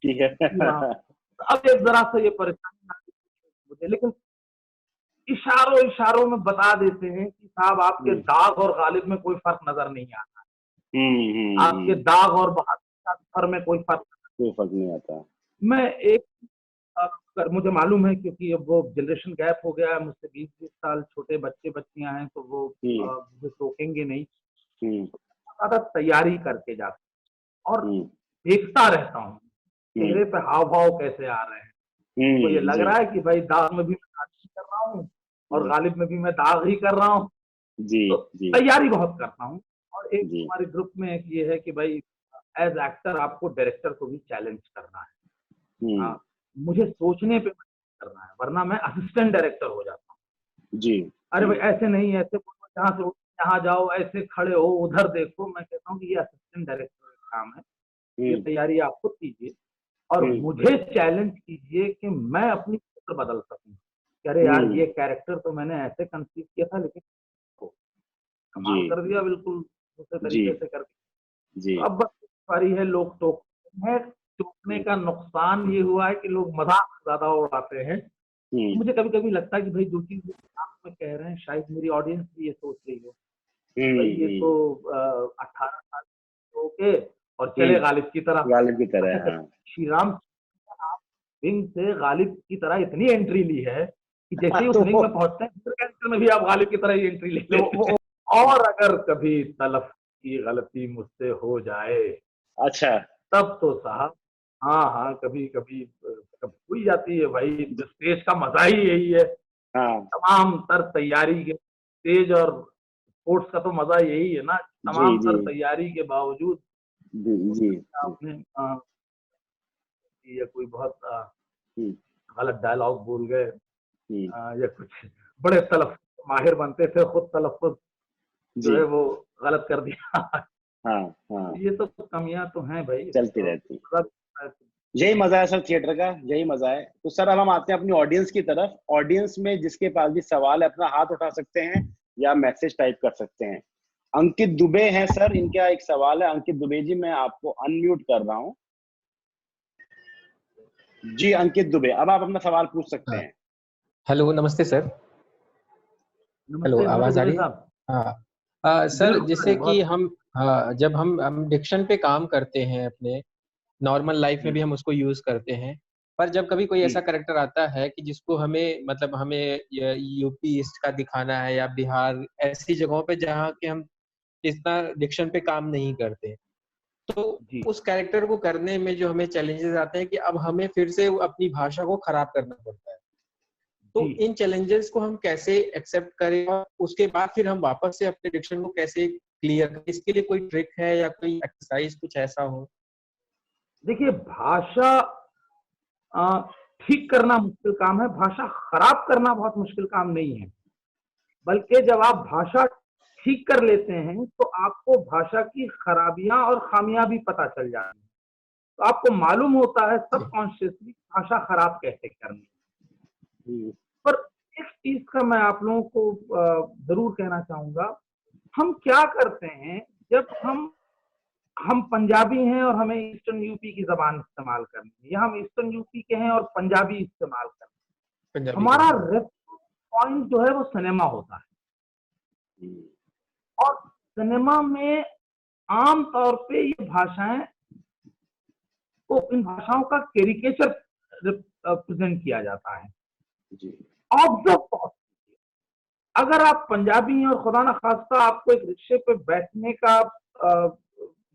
ठीक है। वहां। अब एक जरा सा ये परेशानी आती है मुझे, लेकिन इशारों इशारों में बता देते हैं कि साहब आपके हम्म दाग और गालिब में कोई फर्क नजर नहीं आता, आपके हम्म। दाग और बहादुर में कोई फर्क। कोई फर्क नहीं आता। मैं एक मुझे मालूम है क्योंकि अब वो जनरेशन गैप हो गया है, मुझसे 20-20 साल छोटे बच्चे बच्चियां हैं, तो वो हम्म मुझे टोकेंगे नहीं। हम्म ज्यादा तैयारी करके जाता हूँ और हम्म देखता रहता हूँ हम्म चेहरे पे हाव भाव कैसे आ रहे हैं। तो ये लग जी रहा है कि भाई दाग में भी मैं दाग कर रहा हूँ और हम्म, गालिब में भी मैं दाग ही कर रहा हूँ। जी तो जी तैयारी बहुत करता हूँ। और एक जी। हमारे ग्रुप में एक ये है कि भाई एज एक्टर आपको डायरेक्टर को भी चैलेंज करना है। हम्म। मुझे सोचने पे मजबूर करना है, वरना मैं असिस्टेंट डायरेक्टर हो जाता हूँ। जी अरे जी। भाई ऐसे नहीं, ऐसे बोलो, जहाँ से यहाँ जाओ, ऐसे खड़े हो, उधर देखो। मैं कहता हूँ कि ये असिस्टेंट डायरेक्टर का काम है, ये हम्म तैयारी आप खुद कीजिए और हम्म मुझे चैलेंज कीजिए कि मैं अपनी फिक्र बदल सकूं कि अरे यार हम्म। ये कैरेक्टर तो मैंने ऐसे कंसीव किया था, लेकिन तो जी कमाल कर दिया बिल्कुल दूसरे जी तरीके से करके। जी। तो अब बस सारी है, लोग टोकते हैं। टोकने हम्म का नुकसान ये हुआ है कि लोग मजाक ज्यादा उड़ाते हैं। तो हम्म मुझे कभी कभी लगता है कि भाई जो चीज आप में कह रहे हैं शायद मेरी ऑडियंस भी ये सोच रही हो कि भाई ये तो हम्म 18 साल के और चले गालिब की तरह। गालिब की अच्छा तरह, चलो, हाँ। श्री राम आप विंग से गालिब की तरह इतनी एंट्री ली है कि जैसे ही उस तो विंग में पहुंचते हैं दूसरे कैरेक्टर में भी आप गालिब की तरह ही एंट्री ले लेते हैं। और अगर कभी तलफ की गलती मुझसे हो जाए अच्छा। तब तो साहब, हाँ हाँ, कभी कभी हुई जाती है भाई। स्टेज का मजा ही यही है, हाँ। तमाम तर तैयारी के स्टेज और स्पोर्ट्स का तो मजा यही है ना, जी तमाम जी तर तैयारी के बावजूद जी हो जी सकता है जी। आपने या कोई बहुत हम्म गलत डायलॉग बोल गए, हम्म। या कुछ बड़े तलफ़ माहिर बनते थे, खुद तलफ़्फ़ुज़ जो जी। है वो गलत कर दिया। हाँ हाँ। ये सब कमियां तो हैं भाई, चलती तो रहती। सब यही मजा है सर थिएटर का, यही मजा है। तो सर अब हम आते हैं अपनी ऑडियंस की तरफ। ऑडियंस में जिसके पास भी सवाल है अपना हाथ उठा सकते हैं या मैसेज टाइप कर सकते हैं। अंकित दुबे हैं सर, इनका एक सवाल है। अंकित दुबे जी, मैं आपको अनम्यूट कर रहा हूँ। जी अंकित दुबे, अब आप अपना सवाल पूछ सकते हाँ, हैं। हेलो, नमस्ते सर। हेलो, नमस्ते नमस्ते आवाज आ दुबे रही है? साहब। हाँ। सर, बिल्कुल जैसे कि बहुत। हम, हाँ, जब हम डिक्शन पे काम करते हैं अपने नॉर्मल लाइफ में भी हम उसको यूज करते हैं। पर जब कभी कोई जी ऐसा करेक्टर आता है कि जिसको हमें, मतलब हमें यूपी ईस्ट का दिखाना है या बिहार, ऐसी जगहों पे जहाँ के हम इतना डिक्शन पे काम नहीं करते, तो जी उस कैरेक्टर को करने में जो हमें चैलेंजेस आते हैं कि अब हमें फिर से अपनी भाषा को खराब करना पड़ता है। तो जी इन चैलेंजेस को हम कैसे एक्सेप्ट करें और उसके बाद फिर हम वापस से अपने डिक्शन को कैसे क्लियर करें? इसके लिए कोई ट्रिक है या कोई एक्सरसाइज कुछ ऐसा हो? देखिए, भाषा अ, ठीक करना मुश्किल काम है, भाषा खराब करना बहुत मुश्किल काम नहीं है। बल्कि जब आप भाषा ठीक कर लेते हैं तो आपको भाषा की खराबियां और खामियां भी पता चल जाती हैं। तो आपको मालूम होता है सबकॉन्शियसली भाषा खराब कैसे करनी है। जी पर इस चीज का मैं आप लोगों को जरूर कहना चाहूंगा। हम क्या करते हैं, जब हम पंजाबी हैं और हमें ईस्टर्न यूपी की जबान इस्तेमाल करनी है, या हम ईस्टर्न यूपी के हैं और पंजाबी इस्तेमाल करते हैं, पंजाबी हमारा करते हैं। रेफरेंस पॉइंट जो है वो सिनेमा होता है। और सिनेमा में आम तौर पे ये भाषाएं, तो इन भाषाओं का कैरिकेचर प्रेजेंट किया जाता है। जी ऑब्जर्व बहुत कीजिए। अगर आप पंजाबी हैं और खुदा ना खास्ता आपको एक रिक्शे पे बैठने का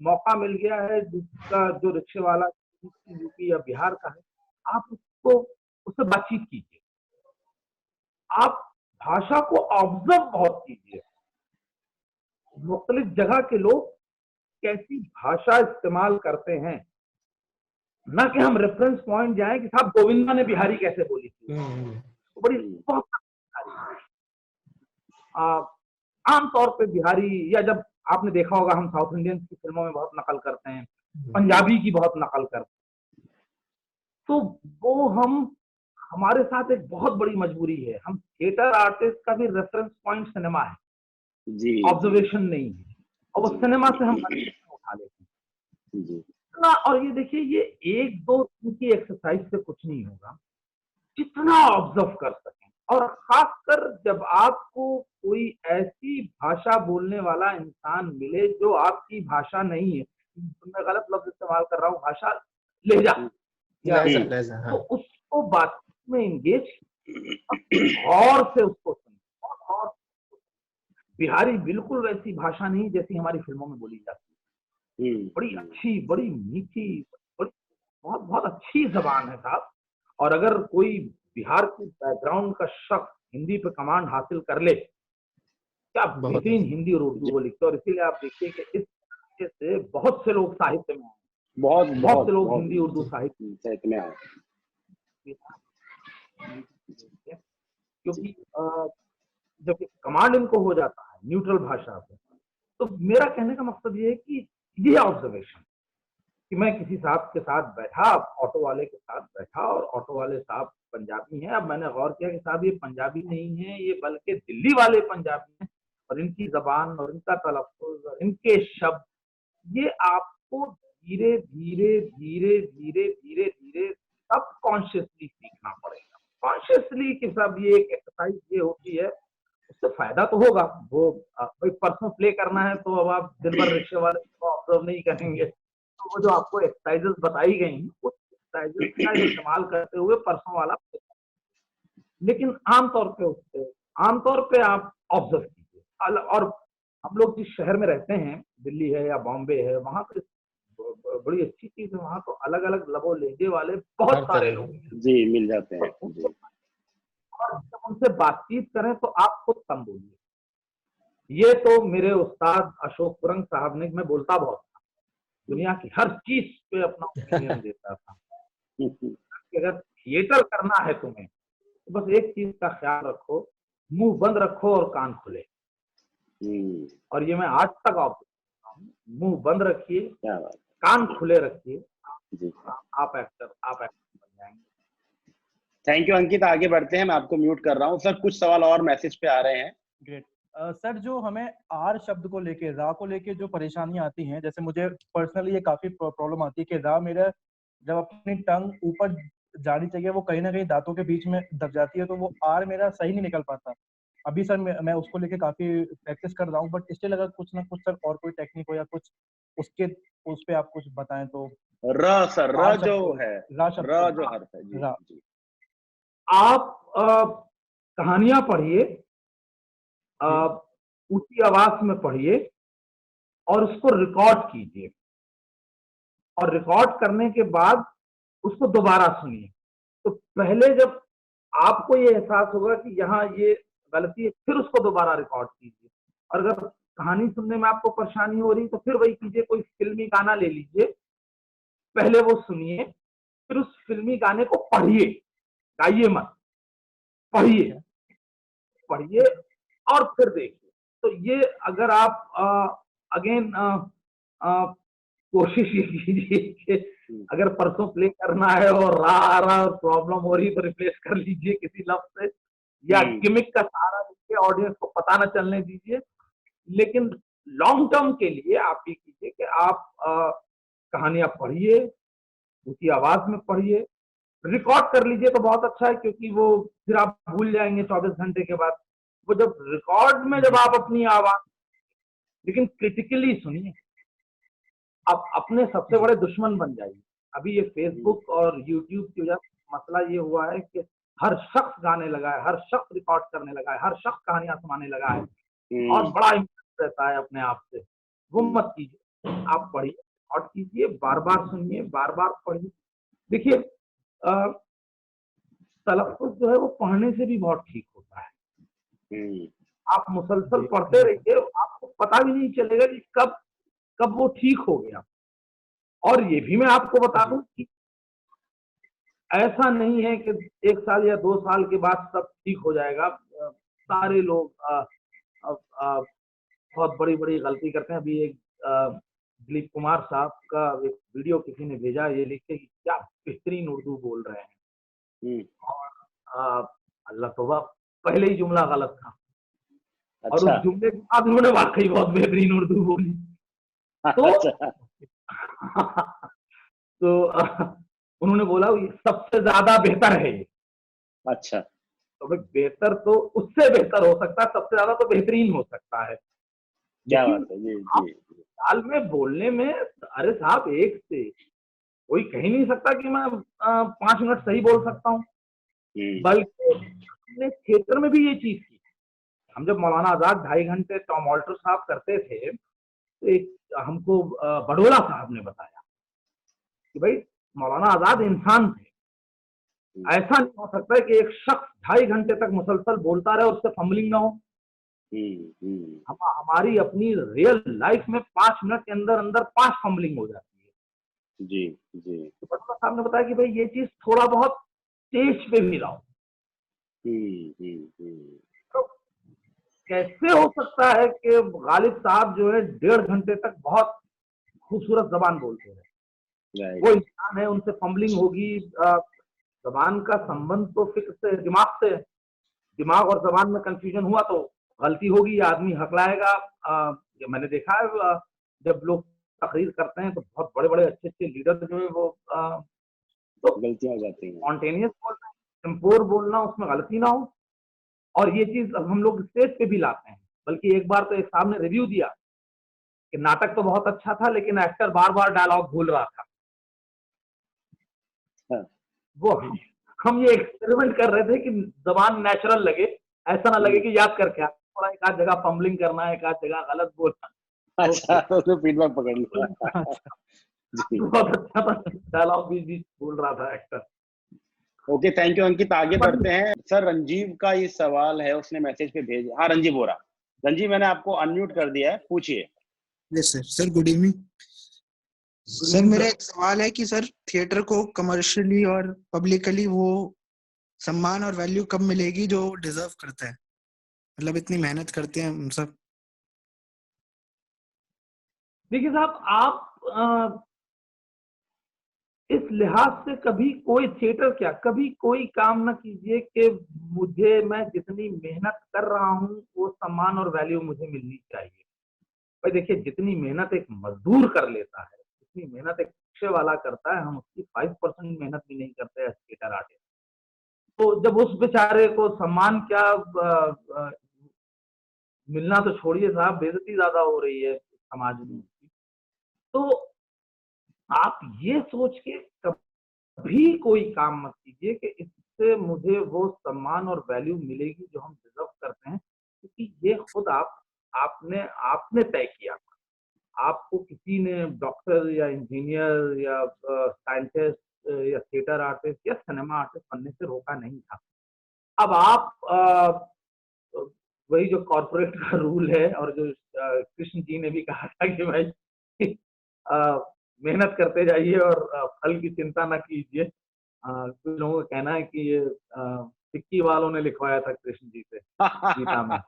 मौका मिल गया है, जिसका जो रिक्शे वाला यूपी या बिहार का है, आप उसको उससे बातचीत कीजिए। आप भाषा को ऑब्जर्व बहुत कीजिए। मुख्तलिफ जगह के लोग कैसी भाषा इस्तेमाल करते हैं, ना कि हम रेफरेंस पॉइंट जाएं कि साहब गोविंदा ने बिहारी कैसे बोली थी। तो बड़ी बहुत आमतौर पे बिहारी, या जब आपने देखा होगा हम साउथ इंडियंस की फिल्मों में बहुत नकल करते हैं, पंजाबी की बहुत नकल करते हैं, तो वो हमारे साथ एक बहुत बड़ी मजबूरी है। हम थिएटर आर्टिस्ट का भी रेफरेंस पॉइंट सिनेमा है, जी ऑब्जर्वेशन नहीं है, और वो जी सिनेमा से हम उठा लेते हैं जी ना। और ये देखिए, ये एक दो दिन की एक्सरसाइज से कुछ नहीं होगा, जितना ऑब्जर्व कर सकें। और खासकर जब आपको कोई ऐसी भाषा बोलने वाला इंसान मिले जो आपकी भाषा नहीं है, मैं गलत लफ्ज इस्तेमाल कर रहा हूँ, भाषा लहजा, या लहजा, लहजा, तो हाँ। उसको बातचीत में इंगेज गौर से उसको सुने। और बिहारी बिल्कुल वैसी भाषा नहीं जैसी हमारी फिल्मों में बोली जाती है। बड़ी अच्छी, बड़ी मीठी, बड़ी बहुत बहुत अच्छी जबान है साहब। और अगर कोई बिहार के बैकग्राउंड का शख्स हिंदी पे कमांड हासिल कर ले, क्या बहुत बेहतरीन हिंदी और उर्दू वो लिखते हैं। और इसीलिए आप देखिए कि इस तरीके से बहुत से लोग साहित्य में आए, बहुत बहुत से बहुत लोग बहुत हिंदी उर्दू साहित्य सही में आए। में, क्योंकि जब कमांड इनको हो जाता है न्यूट्रल भाषा पे, तो मेरा कहने का मकसद ये है कि ये ऑब्जर्वेशन कि मैं किसी साहब के साथ बैठा, ऑटो वाले के साथ बैठा, और ऑटो वाले साहब पंजाबी हैं। अब मैंने गौर किया कि साहब ये पंजाबी नहीं है, ये बल्कि दिल्ली वाले पंजाबी हैं। और इनकी जबान और इनका तलफ़्फ़ुज़ और इनके शब्द, ये आपको धीरे धीरे धीरे धीरे धीरे धीरे सब कॉन्शियसली सीखना पड़ेगा। कॉन्शियसली कि सब ये एक एक्सरसाइज ये होती है, उससे फायदा तो होगा। वो भाई पर्सनल प्ले करना है तो अब आप दिन भर रिक्शे वाले को ऑब्जर्व नहीं करेंगे, तो वो जो आपको एक्सरसाइजेस बताई गई हैं, उस एक्सरसाइजेस का इस्तेमाल करते हुए पर्सनल वाला, लेकिन आमतौर पे आप ऑब्जर्व कीजिए। और हम लोग जिस शहर में रहते हैं, दिल्ली है या बॉम्बे है, वहां पे बड़ी अच्छी चीज है, वहां तो अलग अलग लबो लहजे वाले बहुत हर सारे तरह लोग के। हैं। जी मिल जाते हैं तो जी। और जब उनसे बातचीत करें तो आप खुद कम बोलिए। ये तो मेरे उस्ताद अशोक कुरंग साहब ने, मैं बोलता बहुत था, दुनिया की हर चीज पे अपना ओपिनियन देता था कि अगर थिएटर करना है तुम्हें तो बस एक चीज का ख्याल रखो, मुंह बंद रखो और कान खुले। और ये मैं आज तक ऑब्जर्व करता हूँ, मुंह बंद रखिए, क्या बात कान खुले रखिए, जी। आप एक्टर बन जाएंगे। थैंक यू अंकित, आगे बढ़ते हैं। मैं आपको म्यूट कर रहा हूँ सर, कुछ सवाल और मैसेज पे आ रहे हैं। ग्रेट। सर जो हमें आर शब्द को लेके, रा को लेके जो परेशानियां आती हैं, जैसे मुझे पर्सनली ये काफी प्रॉब्लम आती है कि रा मेरा जब अपनी टंग ऊपर जानी चाहिए वो कहीं ना कहीं दांतों के बीच में दब जाती है, तो वो आर मेरा सही नहीं निकल पाता। अभी सर मैं उसको लेके काफी प्रैक्टिस कर रहा हूँ, बट स्टिल अगर कुछ ना कुछ सर और कोई टेक्निक हो या कुछ उसके उस पे आप कुछ बताएं तो। र सर, र आर जो शब्द को है, रा शब्द र को, जो हर्फ है जी रा। जी। आप कहानियां पढ़िए, उसी आवाज में पढ़िए और उसको रिकॉर्ड कीजिए, और रिकॉर्ड करने के बाद उसको दोबारा सुनिए। तो पहले जब आपको ये एहसास होगा कि यहाँ ये गलती है, फिर उसको दोबारा रिकॉर्ड कीजिए। और अगर कहानी सुनने में आपको परेशानी हो रही तो फिर वही कीजिए, कोई फिल्मी गाना ले लीजिए, पहले वो सुनिए, फिर उस फिल्मी गाने को पढ़िए, गाइए मत, पढ़िए, पढ़िए और फिर देखिए। तो ये अगर आप अगेन कोशिश ये कीजिए कि अगर परसों प्ले करना है और रा आ रहा और प्रॉब्लम हो रही तो रिप्लेस कर लीजिए किसी लफ्ज से, या गिमिक का सहारा लीजिए, ऑडियंस को पता न चलने दीजिए। लेकिन लॉन्ग टर्म के लिए आप ये कीजिए कि आप कहानियां पढ़िए, उसी आवाज में पढ़िए, रिकॉर्ड कर लीजिए तो बहुत अच्छा है, क्योंकि वो फिर आप भूल जाएंगे 24 घंटे के बाद। वो जब रिकॉर्ड में जब आप अपनी आवाज, लेकिन क्रिटिकली सुनिए, आप अपने सबसे बड़े दुश्मन बन जाइए। अभी ये फेसबुक और यूट्यूब की वजह से मसला ये हुआ है कि हर शख्स गाने लगा है, हर शख्स रिकॉर्ड करने लगा है, हर शख्स कहानियां सुनाने लगा है, और बड़ा इंटरेस्ट रहता है अपने आप से। वो मत कीजिए, आप पढ़िए, रिकॉर्ड कीजिए, बार बार सुनिए, बार बार पढ़िए। देखिए तलफ़्फ़ुज़ जो है वो पढ़ने से भी बहुत ठीक होता है। आप मुसलसल पढ़ते रहिए, आपको पता भी नहीं चलेगा कि कब कब वो ठीक हो गया। और ये भी मैं आपको बता दूं कि ऐसा नहीं है कि 1 साल या 2 साल के बाद सब ठीक हो जाएगा। सारे लोग बहुत बड़ी-बड़ी गलती करते हैं। अभी एक दिलीप कुमार साहब का एक वीडियो किसी ने भेजा, ये लिख के कि क्या बेहतरीन उर्दू बोल रहे हैं। और अल्लाह तौबा, पहले ही जुमला गलत था। अच्छा। और उस जुमले के बाद उन्होंने वाकई बहुत बेहतरीन उर्दू बोली। तो तो उन्होंने बोला ये सबसे ज्यादा बेहतर है ये। अच्छा। तो भाई बेहतर तो उससे बेहतर हो सकता है, सबसे ज्यादा तो बेहतरीन हो सकता है। क्या लेकिन बात है जी आप जी। साल में बोलने में, अरे साहब एक से कोई कह ही नहीं सकता कि मैं 5 मिनट सही बोल सकता हूँ। बल्कि अपने क्षेत्र में भी ये चीज की। हम जब मौलाना आजाद 2.5 घंटे टॉम ऑल्टर साहब करते थे, तो एक हमको बडोला साहब ने बताया कि भाई मौलाना आजाद इंसान थे, ऐसा नहीं हो सकता है कि एक शख्स 2.5 घंटे तक मुसलसल बोलता रहे और उससे फंबलिंग ना हो। हमारी अपनी रियल लाइफ में 5 मिनट के अंदर अंदर 5 फंबलिंग हो जाती है। जी जी। तो बडोला साहब ने बताया कि भाई ये चीज थोड़ा बहुत स्टेज पे भी लाओ। तो कैसे हो सकता है कि गालिब साहब जो है 1.5 घंटे तक बहुत खूबसूरत जबान बोलते हैं, वो इंसान है, उनसे फंबलिंग होगी। जबान का संबंध तो फिक्र से, दिमाग से, दिमाग और जबान में कंफ्यूजन हुआ तो गलती होगी, आदमी हकलाएगा। मैंने देखा है जब लोग तकरीर करते हैं तो बहुत बड़े बड़े अच्छे अच्छे लीडर जो है वो तो गलतियां हो जाती हैं। स्पॉन्टेनियस बोलना, टेम्पोर बोलना, उसमें गलती ना हो। और ये चीज अब हम लोग स्टेज पे भी लाते हैं। बल्कि एक बार तो एक साहब ने रिव्यू दिया कि नाटक तो बहुत अच्छा था लेकिन एक्टर बार बार डायलॉग भूल रहा था। हाँ। वो हम ये एक्सपेरिमेंट कर रहे थे कि जबान नेचुरल लगे, ऐसा ना लगे कि याद करके थोड़ा एक आध जगह फंबलिंग करना है, एक आध जगह गलत बोलना। अच्छा, तो फीडबैक पकड़ लिया। बहुत अच्छा था, डायलॉग भी भूल रहा था एक्टर। ओके, थैंक यू अंकित। आगे बढ़ते हैं सर। रंजीव का ये सवाल है, उसने मैसेज पे भेजा। हाँ रंजीव बोरा, रंजीव मैंने आपको अनम्यूट कर दिया है, पूछिए। Yes sir. Sir good evening sir. मेरा एक सवाल है कि सर थिएटर को कमर्शियली और पब्लिकली वो सम्मान और वैल्यू कब मिलेगी जो डिजर्व करता है? मतलब इतनी मेहनत करते हैं हम सब। देखिए साहब, आप इस लिहाज से कभी कोई थिएटर क्या, कभी कोई काम ना कीजिए कि मुझे, मैं जितनी मेहनत कर रहा हूँ वो सम्मान और वैल्यू मुझे मिलनी चाहिए। भाई देखिए, जितनी मेहनत एक मजदूर कर लेता है, जितनी मेहनत एक रिक्शे वाला करता है, हम उसकी 5% मेहनत भी नहीं करते हैं थिएटर आर्टिस्ट। तो जब उस बेचारे को सम्मान क्या मिलना तो छोड़िए साहब, बेइज्जती ज्यादा हो रही है समाज में। तो आप ये सोच के कभी कोई काम मत कीजिए कि इससे मुझे वो सम्मान और वैल्यू मिलेगी जो हम डिजर्व करते हैं, क्योंकि ये खुद आपने आपने तय किया। आपको किसी ने डॉक्टर या इंजीनियर या साइंटिस्ट या थिएटर आर्टिस्ट या सिनेमा आर्टिस्ट बनने से रोका नहीं था। अब आप वही जो कॉर्पोरेट का रूल है, और जो कृष्ण जी ने भी कहा था कि भाई मेहनत करते जाइए और फल की चिंता ना कीजिए। कुछ लोगों का कहना है कि ये सिक्की वालों ने लिखवाया था कृष्ण जी से गीता में।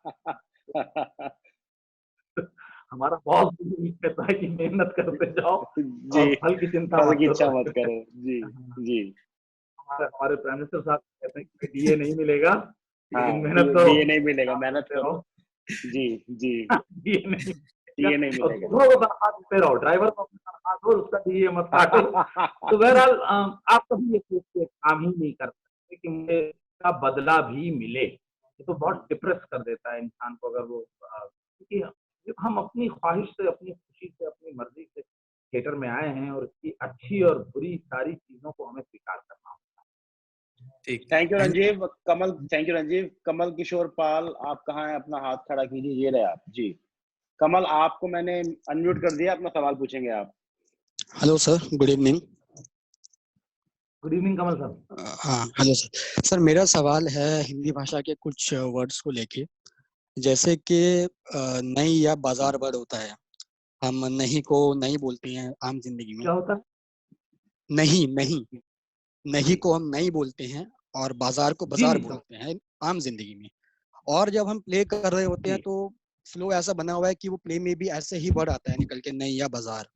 हमारा बहुत कहता है कि मेहनत करते जाओ जी, और फल की चिंता फल मत की इच्छा करो। मत करो। जी, जी। हमारे प्राइम मिनिस्टर साहब कहते हैं कि डीए नहीं मिलेगा, लेकिन हाँ, मेहनत डीए करो, नहीं मिलेगा, काम मेहनत करते करो। रहो। जी, जी, डीए नहीं मिलेगा, डीए नहीं और मिलेगा। दूसरों को तनख्वाह देते रहो, ड्राइवर को तनख्वाह दो, उसका डीए मत काटो। तो बहरहाल आप कभी ये सोच के काम ही नहीं कर सकते कि मुझे इसका बदला भी मिले। ये तो बहुत डिप्रेस कर देता है इंसान को, अगर वो क्योंकि हम अपनी ख्वाहिश से, अपनी खुशी से, अपनी मर्जी से थिएटर में आए हैं, और इसकी अच्छी और बुरी सारी चीजों को हमें स्वीकार करना होगा। ठीक। Thank you Ranjeev. Kamal, thank you Ranjeev. Kamal Kishore Pal, आप कहाँ हैं? अपना हाथ खड़ा कीजिए, ये रहे आप। जी कमल, आपको मैंने अनम्यूट कर दिया, अपना सवाल पूछेंगे आप। Hello sir, good evening. Good evening Kamal साहब। हाँ, हेलो सर। सर मेरा सवाल है हिंदी भाषा के कुछ वर्ड्स को लेके, जैसे कि नई या बाजार वर्ड होता है। हम नहीं को नहीं बोलते हैं आम जिंदगी में। क्या होता है? नहीं नहीं, नहीं जी को हम नहीं बोलते हैं, और बाजार को जी बाजार जी साहब। बोलते हैं आम जिंदगी में। और जब हम प्ले कर रहे होते हैं जी तो फ्लो ऐसा बना हुआ है कि वो प्ले में भी ऐसे ही वर्ड आता है निकल के, नहीं या बाजार।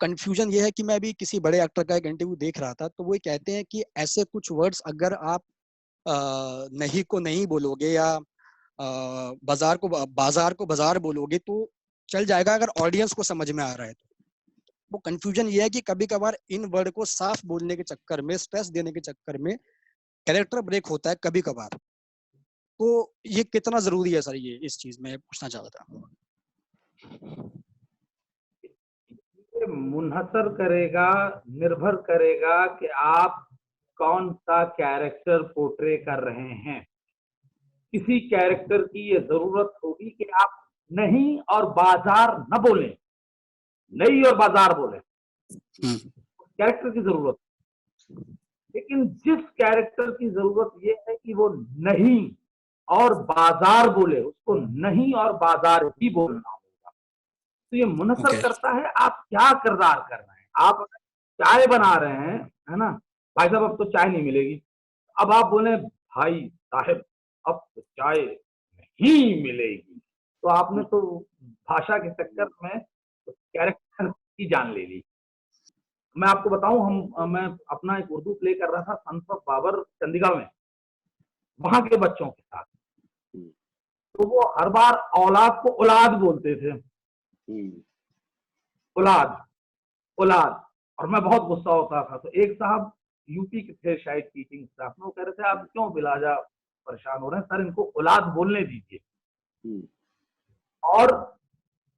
कंफ्यूजन ये है कि मैं अभी किसी बड़े एक्टर का एक इंटरव्यू देख रहा था, तो वो कहते हैं कि ऐसे कुछ वर्ड्स अगर आप नहीं को नहीं बोलोगे, या बाजार को बाजार बोलोगे, तो चल जाएगा अगर ऑडियंस को समझ में आ रहा है तो। वो कंफ्यूजन ये है कि कभी कभार इन वर्ड को साफ बोलने के चक्कर में, स्ट्रेस देने के चक्कर में कैरेक्टर ब्रेक होता है कभी कभार। तो ये कितना जरूरी है सर, ये इस चीज में पूछना चाहता था। ये मुनहसर करेगा, निर्भर करेगा कि आप कौन सा कैरेक्टर पोर्ट्रे कर रहे हैं। किसी कैरेक्टर की ये जरूरत होगी कि आप नहीं और बाजार न बोलें, नहीं और बाजार बोलें, कैरेक्टर की जरूरत। लेकिन जिस कैरेक्टर की जरूरत ये है कि वो नहीं और बाजार बोले, उसको नहीं और बाजार ही बोलना होगा। तो ये मुनहसर करता है आप क्या किरदार कर रहे हैं। आप चाय बना रहे हैं, है ना, भाई साहब अब तो चाय नहीं मिलेगी, अब आप बोले भाई साहब अब तो चाय नहीं मिलेगी, तो आपने तो भाषा के चक्कर में कैरेक्टर की जान ले ली। मैं आपको बताऊं, मैं अपना एक उर्दू प्ले कर रहा था सन्स ऑफ बाबर चंडीगढ़ में, वहां के बच्चों के साथ। तो वो हर बार औलाद को औलाद बोलते थे, औलाद औलाद, और मैं बहुत गुस्सा होता था। तो एक साहब यूपी के थे शायद टीचिंग स्टाफ में, वो कह रहे थे आप क्यों बिलाजा परेशान हो रहे हैं, सर इनको औलाद बोलने दीजिए। और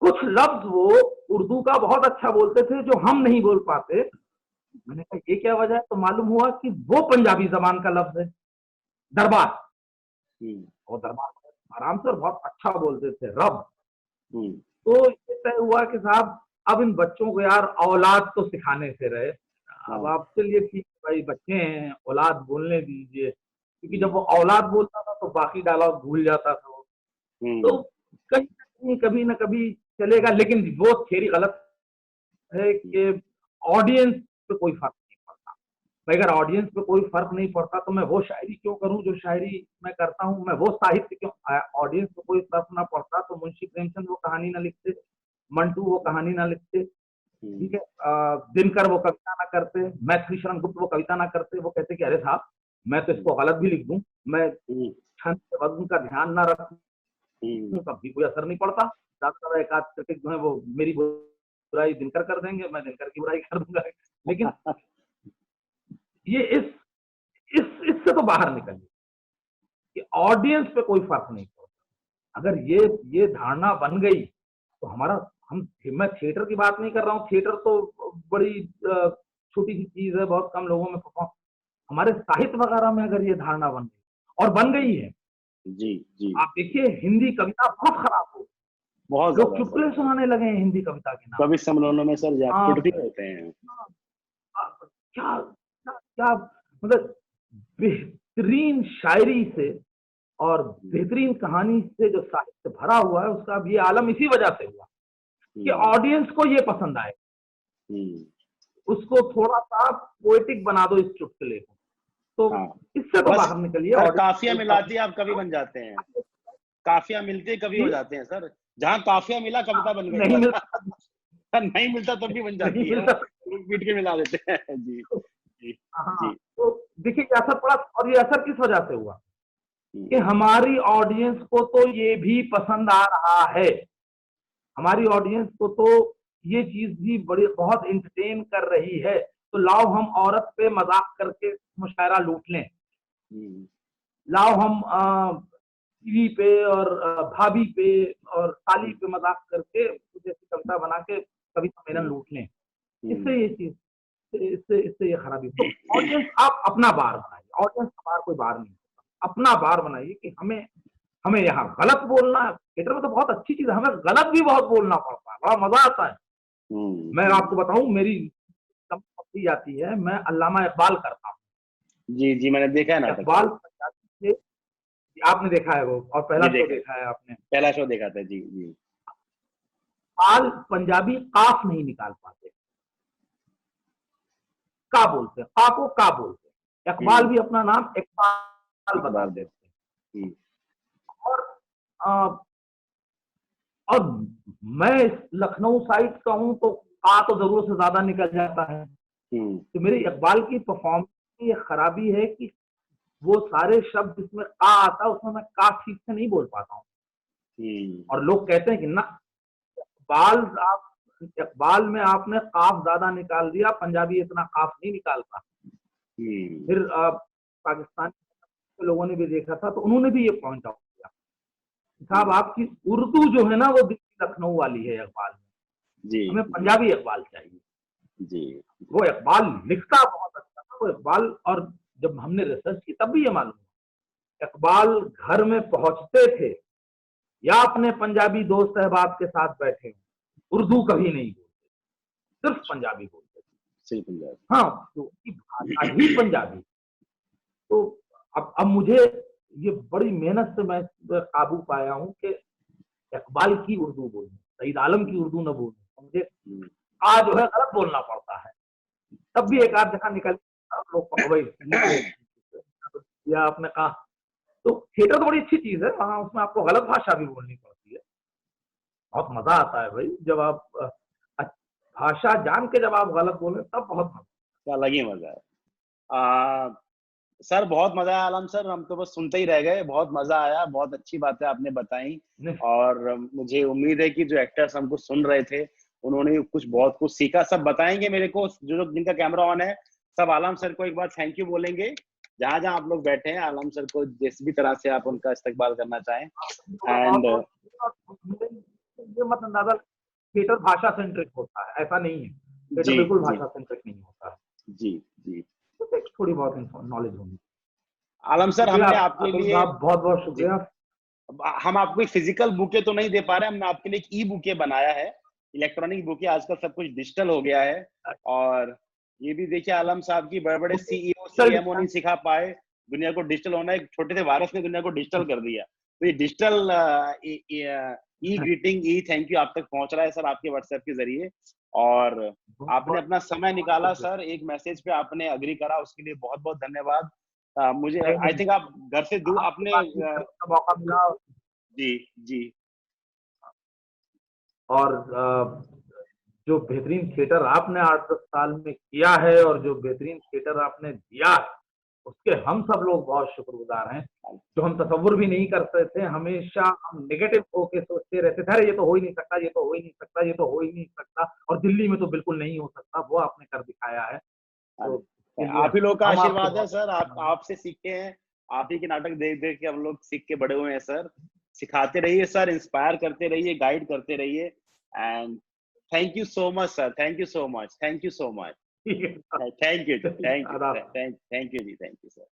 कुछ लफ्ज वो उर्दू का बहुत अच्छा बोलते थे जो हम नहीं बोल पाते। मैंने कहा ये क्या वजह है, तो मालूम हुआ कि वो पंजाबी जबान का लफ्ज है, दरबार। वो दरबार आराम से और बहुत अच्छा बोलते थे, रब। तो ये तय हुआ कि साहब अब इन बच्चों को यार औलाद तो सिखाने से रहे, अब आप चलिए ठीक भाई बच्चे हैं, औलाद बोलने दीजिए, क्योंकि जब वो औलाद बोलता था तो बाकी डायलॉग भूल जाता था वो। तो कभी ना कभी चलेगा, लेकिन वो थ्योरी गलत है कि ऑडियंस पे कोई फर्क नहीं पड़ता। भाई अगर ऑडियंस पे कोई फर्क नहीं पड़ता तो मैं वो शायरी क्यों करूं जो शायरी मैं करता हूं, मैं वो साहित्य क्यों, ऑडियंस पे कोई फर्क ना पड़ता तो मुंशी प्रेमचंद वो कहानी ना लिखते, मंटू वो कहानी ना लिखते, ठीक है, दिनकर वो कविता ना करते, मैं श्रीशरण गुप्त वो कविता ना करते, वो कहते कि अरे साहब मैं तो इसको गलत भी लिख दूं, मैं छंद वजन का ध्यान ना रखूं, तब भी कोई असर नहीं पड़ता, ज्यादा एक आध करके जो है वो मेरी बुराई दिनकर कर देंगे, मैं दिनकर की बुराई कर दूंगा। लेकिन ये इससे तो बाहर निकलिए कि ऑडियंस पे कोई फर्क नहीं पड़ता। अगर ये धारणा बन गई तो मैं थिएटर की बात नहीं कर रहा हूँ, थिएटर तो बड़ी छोटी सी चीज है, बहुत कम लोगों में परफॉर्म, हमारे साहित्य वगैरह में अगर ये धारणा बन गई और बन गई है, जी आप देखिए हिंदी कविता बहुत खराब हो, बहुत लोग चुटकुले सुनाने लगे हैं हिंदी कविता के नाम, कवि सम्मेलनों में सर जाते होते हैं। क्या क्या मतलब बेहतरीन शायरी से और बेहतरीन कहानी से जो साहित्य भरा हुआ है, उसका भी आलम इसी वजह से हुआ कि ऑडियंस को ये पसंद आए, उसको थोड़ा सा पोएटिक बना दो इस चुटकुले को, तो इससे तो बाहर निकलिए। काफिया मिलाती आप कवि बन जाते हैं, काफिया मिलते कवि हो जाते हैं सर, जहाँ काफिया मिला कविता बन गई, नहीं मिलता तब भी बन जाती है, पीट के मिला देते हैं। जी जी जी। तो देखिए असर पड़ा, और ये असर किस वजह से हुआ कि हमारी ऑडियंस को तो ये भी पसंद आ रहा है, हमारी ऑडियंस को तो ये चीज भी बहुत इंटरटेन कर रही है, तो लाओ हम औरत पे मजाक करके मुशायरा लूट लें, लाओ हम टीवी पे और भाभी पे और साली पे मजाक करके जैसी कविता बना के कवि सम्मेलन लूट लें। इससे ये चीज इससे ये खराबी। तो ऑडियंस आप अपना बार बनाइए, ऑडियंस हमारा कोई बार नहीं, अपना बार बनाइए कि हमें यहाँ गलत बोलना है। थिएटर में तो बहुत अच्छी चीज है, हमें गलत भी बहुत बोलना पड़ता है, बड़ा मजा आता है। मैं आपको बताऊं, मेरी कम जाती है, मैं अल्लामा इकबाल करता हूँ। जी जी, मैंने देखा है ना इकबाल, आपने देखा है वो, और पहला शो देखा है आपने? पहला शो देखा था जी जी। इकबाल पंजाबी काफ नहीं निकाल पाते, का बोलते हैं, का को का बोलते हैं, इकबाल भी अपना नाम इकबाल बता देते हैं। और मैं लखनऊ साइड का हूं तो का तो जरूरत से ज्यादा निकल जाता है। तो मेरी इकबाल की परफॉर्मेंस की खराबी है कि वो सारे शब्द जिसमें का आता है उसमें मैं का ठीक से नहीं बोल पाता हूँ, और लोग कहते हैं कि ना इकबाल में आपने काफ ज्यादा निकाल दिया, पंजाबी इतना काफ नहीं निकालता। फिर पाकिस्तान के लोगों ने भी देखा था तो उन्होंने भी ये पॉइंट आउट किया, साहब आपकी उर्दू जो है ना वो दिल्ली लखनऊ वाली है इकबाल में जी, हमें पंजाबी इकबाल चाहिए जी। वो इकबाल लिखता बहुत अच्छा था वो इकबाल, और जब हमने रिसर्च की तब भी ये मालूम इकबाल घर में पहुंचते थे या अपने पंजाबी दोस्त अहबाब के साथ बैठे, उर्दू कभी नहीं बोलते, सिर्फ पंजाबी बोलते थे, पंजाबी, हाँ, तो भाषा ही पंजाबी। तो अब मुझे ये बड़ी मेहनत से मैं काबू पाया हूँ कि इकबाल की उर्दू बोलूं, सईद आलम की उर्दू न बोलूं, मुझे आज जो है गलत बोलना पड़ता है, तब भी एक आध जगह निकल या आपने कहा। तो थिएटर तो बड़ी अच्छी चीज है, वहां उसमें आपको गलत भाषा भी बोलनी पड़ती है, बहुत मजा आता है भाई जब आप भाषा जान के जब आप गलत बोले तब बहुत मजा, अलग ही मजा है। सर बहुत मजा आया आलम सर, हम तो बस सुनते ही रह गए, बहुत मजा आया, बहुत अच्छी बातें आपने बताई, और मुझे उम्मीद है कि जो एक्टर्स हमको सुन रहे थे उन्होंने बहुत कुछ सीखा। सब बताएंगे मेरे को, जो जिनका कैमरा ऑन है सब आलम सर को एक बार थैंक यू बोलेंगे, जहां जहां आप लोग बैठे हैं आलम सर को जिस भी तरह से आप उनका इस्तकबाल करना चाहें। एंड मत अंदाजा थिएटर भाषा सेंट्रिक होता है, ऐसा नहीं है, थिएटर बिल्कुल भाषा सेंट्रिक नहीं होता है। जी जी, थोड़ी बहुत नॉलेज होगी। आलम सर हमने आपके लिए बहुत बहुत शुक्रिया। हम आपको एक फिजिकल बुके तो नहीं दे पा रहे, हमने आपके लिए एक ई बुके बनाया है, इलेक्ट्रॉनिक बुके, आजकल सब कुछ डिजिटल हो गया है। और ये भी देखिए आलम साहब की बड़े बड़े सीईओ सीएमओ नहीं सिखा पाए दुनिया को डिजिटल होना, एक छोटे से वायरस ने दुनिया को डिजिटल कर दिया। तो ये digital e greeting, E thank you आप तक पहुंच रहा है सर आपके व्हाट्सएप के जरिए, और आपने अपना समय निकाला सर, एक मैसेज पे आपने अग्री करा, उसके लिए बहुत बहुत धन्यवाद। मुझे आई थिंक आप घर से दूर अपने मौका मिला जी जी, और जो बेहतरीन थिएटर आपने 8-10 साल में किया है और जो बेहतरीन थिएटर आपने दिया है, उसके हम सब लोग बहुत शुक्रगुजार हैं। जो हम तसव्वुर भी नहीं करते थे, हमेशा हम नेगेटिव होके सोचते रहते थे, अरे ये तो हो ही नहीं सकता, ये तो हो ही नहीं सकता, ये तो हो ही नहीं सकता, और दिल्ली में तो बिल्कुल नहीं हो सकता। वो आपने कर दिखाया है। तो इसके लिए आप ही लोग का हम आपको आशीर्वाद है बहुत सर, आपसे सीखे हैं, आप ही के नाटक देख देख के हम लोग सीख के बड़े हुए हैं सर। सिखाते रहिए सर, इंस्पायर करते रहिए, गाइड करते रहिए, and thank you so much sir, thank you so much, thank you so much, ठीक है। Thank you ji, thank you, आदाब। Thank you ji, thank you sir.